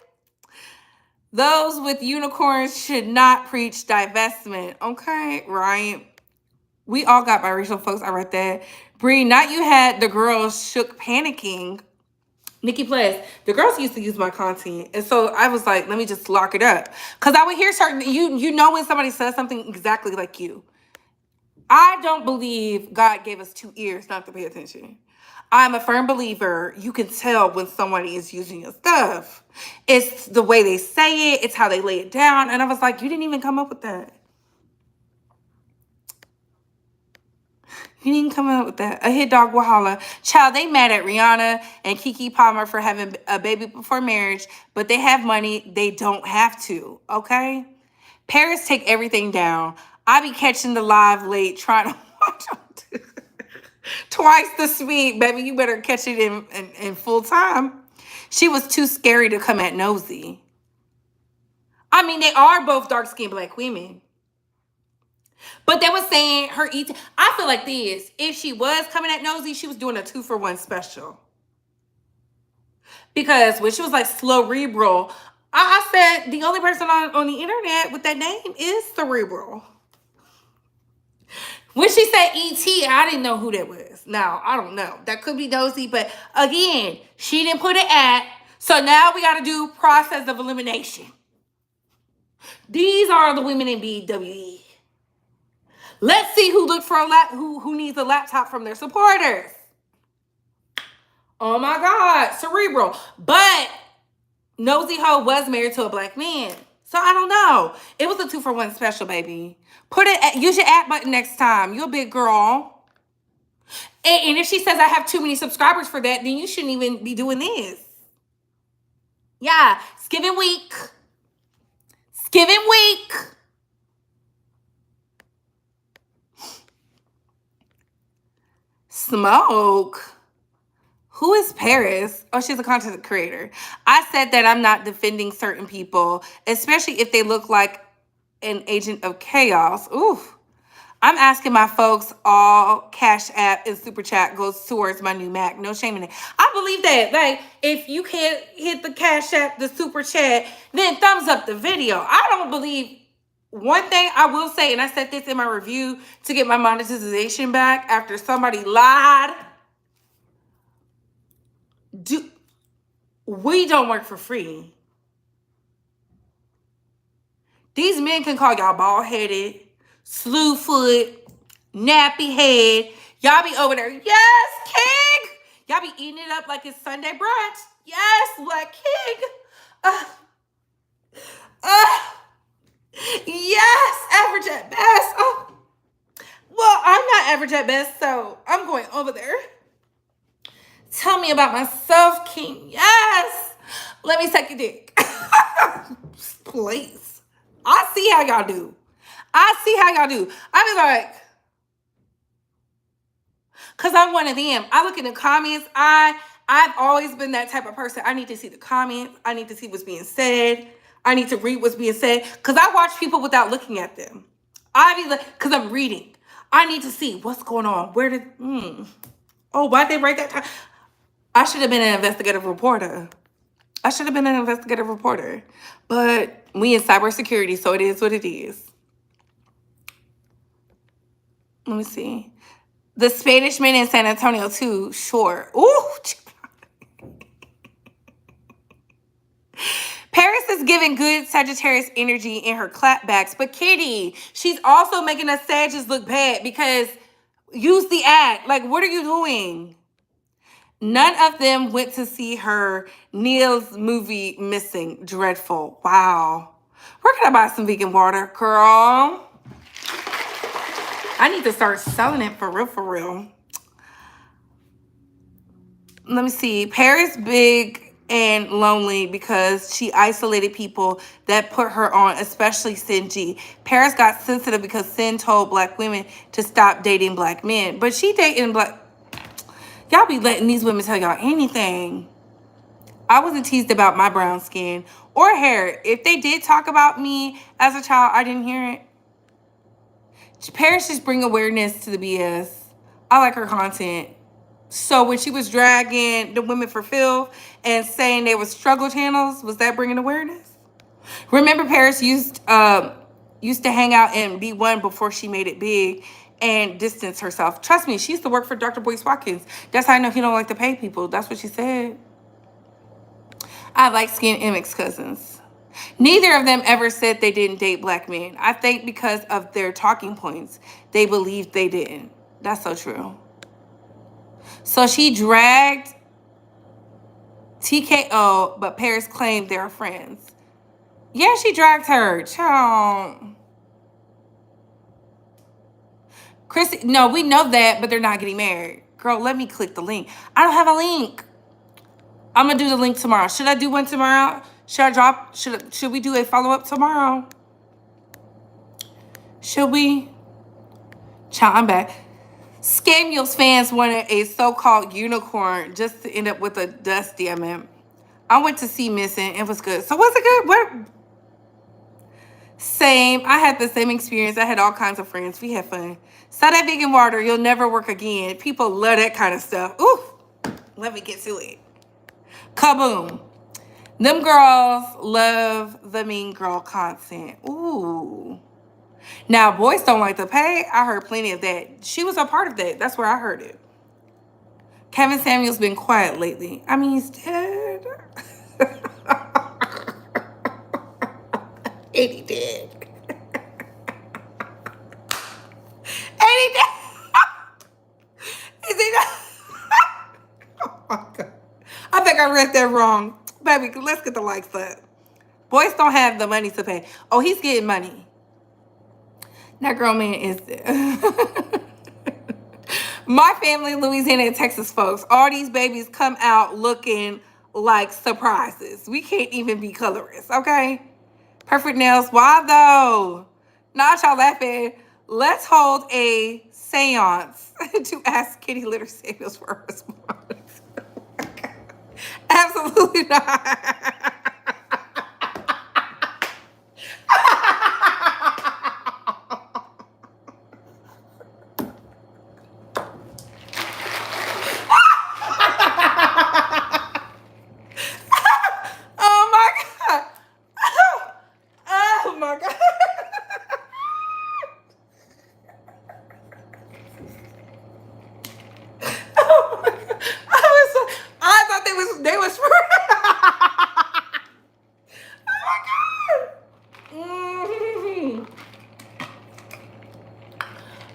Those with unicorns should not preach divestment. Okay, right? We all got biracial folks. I read that. Bree, not you had the girls shook panicking. Nikki Plus, the girls used to use my content. And so I was like, let me just lock it up. Because I would hear certain, you know when somebody says something exactly like you. I don't believe God gave us 2 ears not to pay attention. I'm a firm believer you can tell when somebody is using your stuff. It's the way they say it. It's how they lay it down. And I was like, you didn't even come up with that. You didn't come up with that. A hit dog will holla. Child, they mad at Rihanna and Keke Palmer for having a baby before marriage, but they have money. They don't have to, okay? Paris take everything down. I be catching the live late trying to watch them twice the speed. Baby, you better catch it in full time. She was too scary to come at Nosy. I mean, they are both dark-skinned black women. But they were saying her eating. I feel like this. If she was coming at Nosy, she was doing a 2-for-1 special. Because when she was like Cerebral, I said the only person on the internet with that name is Cerebral. When she said E.T., I didn't know who that was. Now, I don't know. That could be Nosy. But again, she didn't put an at. So now we got to do process of elimination. These are the women in BWE. Let's see who looked for who needs a laptop from their supporters. Oh my God, Cerebral. But Nosy Ho was married to a black man. So I don't know. It was a 2-for-1 special, baby. Use your at button next time. You're a big girl. And if she says I have too many subscribers for that, then you shouldn't even be doing this. Yeah, it's giving week. It's giving week. Smoke. Who is Paris? Oh, she's a content creator. I said that I'm not defending certain people, especially if they look like an agent of chaos. Ooh. I'm asking my folks all Cash App and Super Chat goes towards my new Mac. No shame in it. I believe that. Like, if you can't hit the Cash App, the Super Chat, then thumbs up the video. I don't believe. One thing I will say, and I said this in my review to get my monetization back after somebody lied. We don't work for free. These men can call y'all bald-headed, slew-foot, nappy head. Y'all be over there, yes, King. Y'all be eating it up like it's Sunday brunch. Yes, Black King. Yes, average at best. Oh. Well, I'm not average at best, so I'm going over there. Tell me about myself, King. Yes. Let me suck your dick. Please. I see how y'all do. I see how y'all do. I be like, because I'm one of them. I look in the comments. I've always been that type of person. I need to see the comments. I need to see what's being said. I need to read what's being said. Because I watch people without looking at them. I be like, because I'm reading. I need to see what's going on. Where did, oh, why'd they write that? I should have been an investigative reporter. But we in cybersecurity, so it is what it is. Let me see. The Spanish men in San Antonio too, sure. Ooh. Paris is giving good Sagittarius energy in her clapbacks, but Kitty, she's also making us Sagittarius look bad because use the ad. Like, what are you doing? None of them went to see her Neil's movie Missing. Dreadful. Wow. Where can I buy some vegan water, girl? I need to start selling it for real, for real. Let me see. Paris big and lonely because she isolated people that put her on, especially Sin G. Paris got sensitive because Sin told black women to stop dating black men. But she dating black... Y'all be letting these women tell y'all anything. I wasn't teased about my brown skin or hair. If they did talk about me as a child, I didn't hear it. Paris just bring awareness to the BS. I like her content. So when she was dragging the women for filth and saying they were struggle channels, was that bringing awareness? Remember, Paris used to hang out in B1 before she made it big and distance herself. Trust me, she used to work for Dr. Boyce Watkins. That's how I know he don't like to pay people. That's what she said. I like Skin Emmy's cousins. Neither of them ever said they didn't date black men. I think because of their talking points, they believed they didn't. That's so true. So she dragged TKO, but Paris claimed they were friends. Yeah, she dragged her. Child. Chrissy, no, we know that, but they're not getting married. Girl, let me click the link. I don't have a link. I'm going to do the link tomorrow. Should I do one tomorrow? Should we do a follow-up tomorrow? Should we? Child, I'm back. Scamuels fans wanted a so-called unicorn just to end up with a dust diamond. I went to see Missing. It was good. So was it good? What? Same. I had the same experience. I had all kinds of friends. We had fun. Sell that vegan water. You'll never work again. People love that kind of stuff. Ooh. Let me get to it. Kaboom. Them girls love the mean girl content. Ooh. Now, boys don't like to pay. I heard plenty of that. She was a part of that. That's where I heard it. Kevin Samuel's been quiet lately. I mean, he's dead. And he dead. And he dead. Is he not? Oh my God. I think I read that wrong. Baby, let's get the likes up. Boys don't have the money to pay. Oh, he's getting money. That girl man is my family, Louisiana and Texas folks, all these babies come out looking like surprises. We can't even be colorist, okay? Perfect nails. Why though? Not y'all laughing. Let's hold a seance to ask Kitty Litter Samuels for a response. Absolutely not.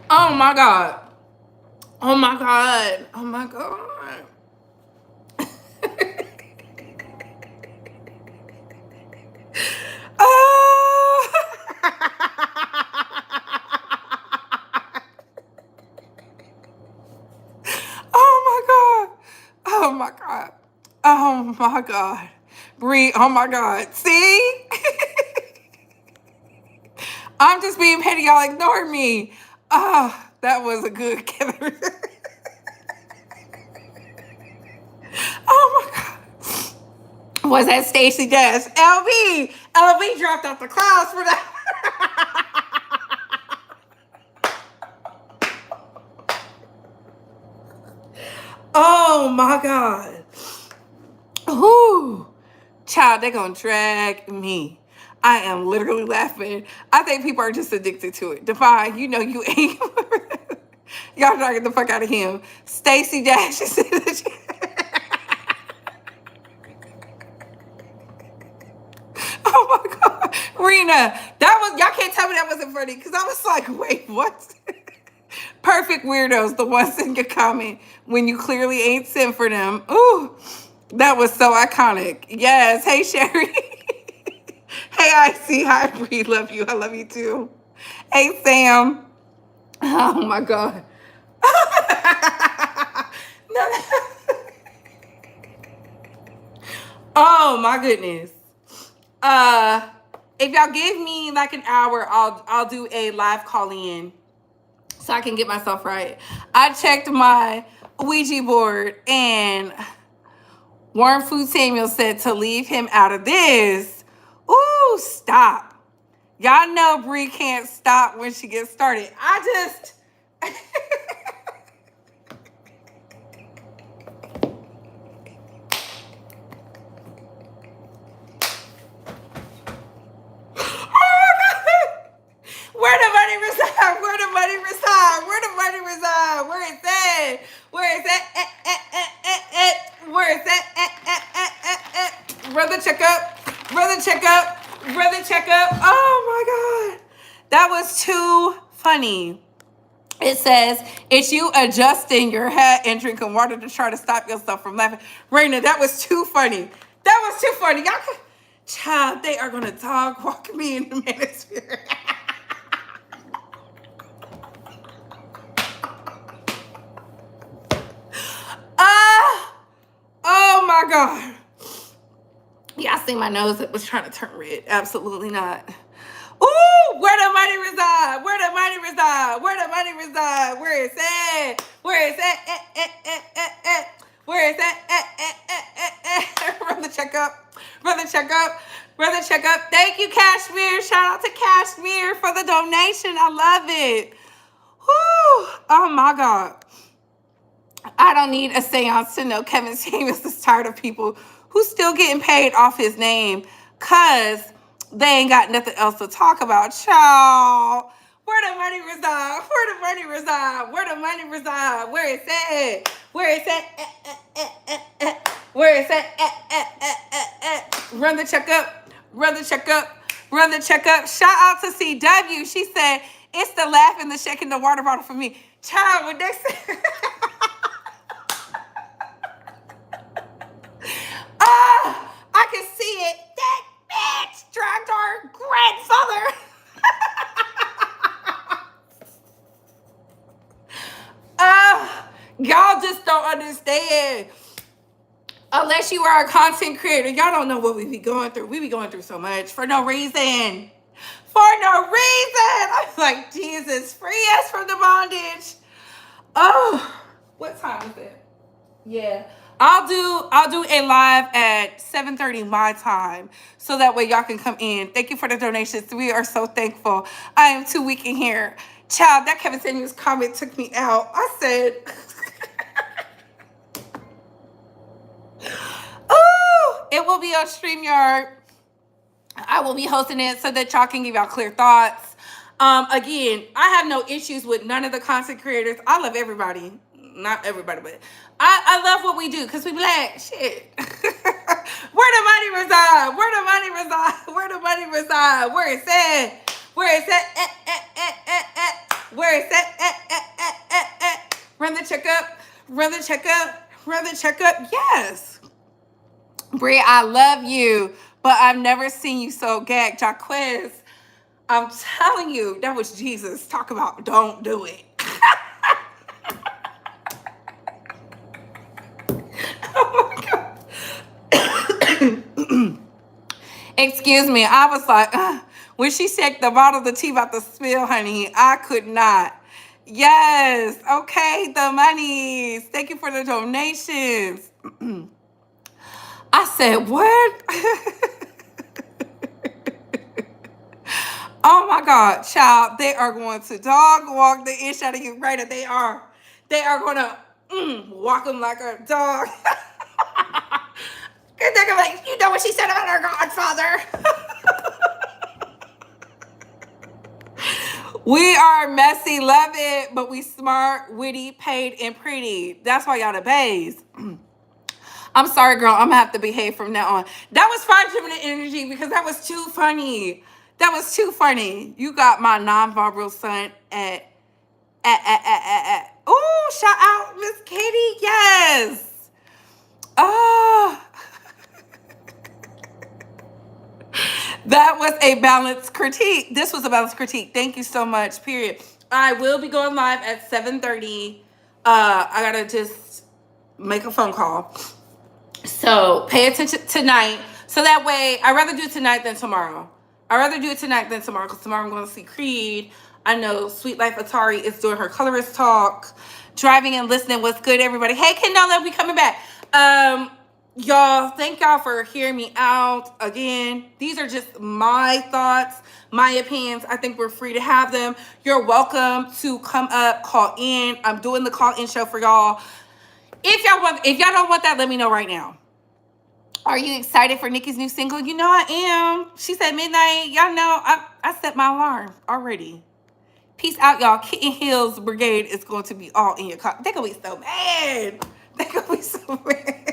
Oh my God. Oh my God. Oh my God. Oh. Oh my God. Oh my God. Oh my God. Bree, oh my God. See? I'm just being petty. Y'all ignore me. Oh, that was a good Kevin. Oh my God. Was that Stacey Dash? LB. LB dropped off the clouds for that. Oh my God. Ooh. Child, they're going to drag me. I am literally laughing. I think people are just addicted to it. Define, you know you ain't. Y'all trying to get the fuck out of him. Stacey Dash is in the chat. Oh my God. Rena, that was, y'all can't tell me that wasn't funny because I was like, wait, what? Perfect weirdos, the ones in your comment when you clearly ain't sent for them. Ooh, that was so iconic. Yes. Hey, Sherry. Hey, Icy. Hi, Bree. Love you. I love you too. Hey, Sam. Oh my God. Oh my goodness. If y'all give me like an hour, I'll do a live call in so I can get myself right. I checked my Ouija board and Warren Food Samuel said to leave him out of this. Ooh, stop. Y'all know Bree can't stop when she gets started. I just where the money reside? Where the money reside? Where the money reside? Where is that? Where is that? Where is that? Brother, check up. Brother, check up. Brother, check up. Oh my God. That was too funny. It says, it's you adjusting your head and drinking water to try to stop yourself from laughing. Raina, that was too funny. That was too funny. Y'all could, child, they are going to dog walk me in the manosphere. Oh my God. Y'all see my nose that was trying to turn red. Absolutely not. Ooh, where the money reside? Where the money reside? Where the money reside? Where is that? Where is that? Where is that? Brother, check up. Brother, check up. Brother, check up. Thank you, Cashmere. Shout out to Cashmere for the donation. I love it. Whew. Oh my God. I don't need a seance to know Kevin Samuels is tired of people who's still getting paid off his name because they ain't got nothing else to talk about. Child, where the money reside? Where the money reside? Where the money reside? Where is that? Where is that? Where is that? Run the checkup. Run the checkup. Run the checkup. Shout out to CW. She said, it's the laugh and the shaking the water bottle for me. Child, when they say... I can see it. That bitch dragged our grandfather. Y'all just don't understand. Unless you are a content creator, y'all don't know what we be going through. We be going through so much for no reason. For no reason. I'm like, Jesus, free us from the bondage. Oh, what time is it? Yeah. I'll do a live at 7:30 my time so that way y'all can come in. Thank you for the donations. We are so thankful. I am too weak in here. Child, that Kevin Samuels comment took me out. I said, oh, it will be on StreamYard. I will be hosting it so that y'all can give y'all clear thoughts. Again, I have no issues with none of the content creators. I love everybody. Not everybody, but I love what we do because we black. Shit. Where the money reside? Where the money reside? Where the money reside? Where is that? Where is that? Where is that? Run the checkup. Run the checkup. Run the checkup. Yes. Brie, I love you, but I've never seen you so gagged. Jaquez, I'm telling you, that was Jesus. Talk about don't do it. Oh my God. Excuse me. I was like, when she shaked the bottle, the tea about to spill, honey, I could not. Yes. Okay. The monies. Thank you for the donations. I said, what? Oh my God, child. They are going to dog walk the ish out of you, right? They are. They are going to walk them like a dog. They're going to be like, you know what she said about her godfather. We are messy, love it, but we smart, witty, paid, and pretty. That's why y'all the baes. I'm sorry, girl. I'm going to have to behave from now on. That was 5-minute energy because that was too funny. That was too funny. You got my non-verbal son at Oh, shout out Miss Katie. Yes. Oh. That was a balanced critique. This was a balanced critique. Thank you so much. Period. I will be going live at 7:30. I gotta just make a phone call. So pay attention tonight. So that way, I'd rather do it tonight than tomorrow. I'd rather do it tonight than tomorrow because tomorrow I'm going to see Creed. I know Sweet Life Atari is doing her colorist talk. Driving and listening. What's good, everybody? Hey, Kendall, we coming back. Y'all, thank y'all for hearing me out. Again, these are just my thoughts, my opinions. I think we're free to have them. You're welcome to come up, call in. I'm doing the call in show for y'all. If y'all don't want that, let me know right now. Are you excited for Nicki's new single? You know I am. She said midnight. Y'all know I set my alarm already. Peace out, y'all. Kitten Hills Brigade is going to be all in your car. They're going to be so mad. They're going to be so mad.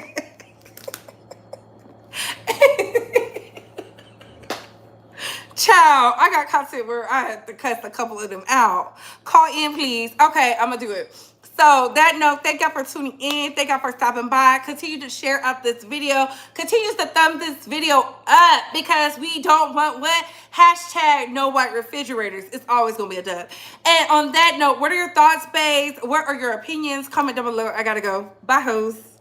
Child, I got content where I had to cuss a couple of them out. Call in, please. Okay, I'm going to do it. So that note, thank y'all for tuning in. Thank y'all for stopping by. Continue to share out this video. Continue to thumb this video up because we don't want what? Hashtag no white refrigerators. It's always going to be a dub. And on that note, what are your thoughts, babes? What are your opinions? Comment down below. I got to go. Bye, hoes.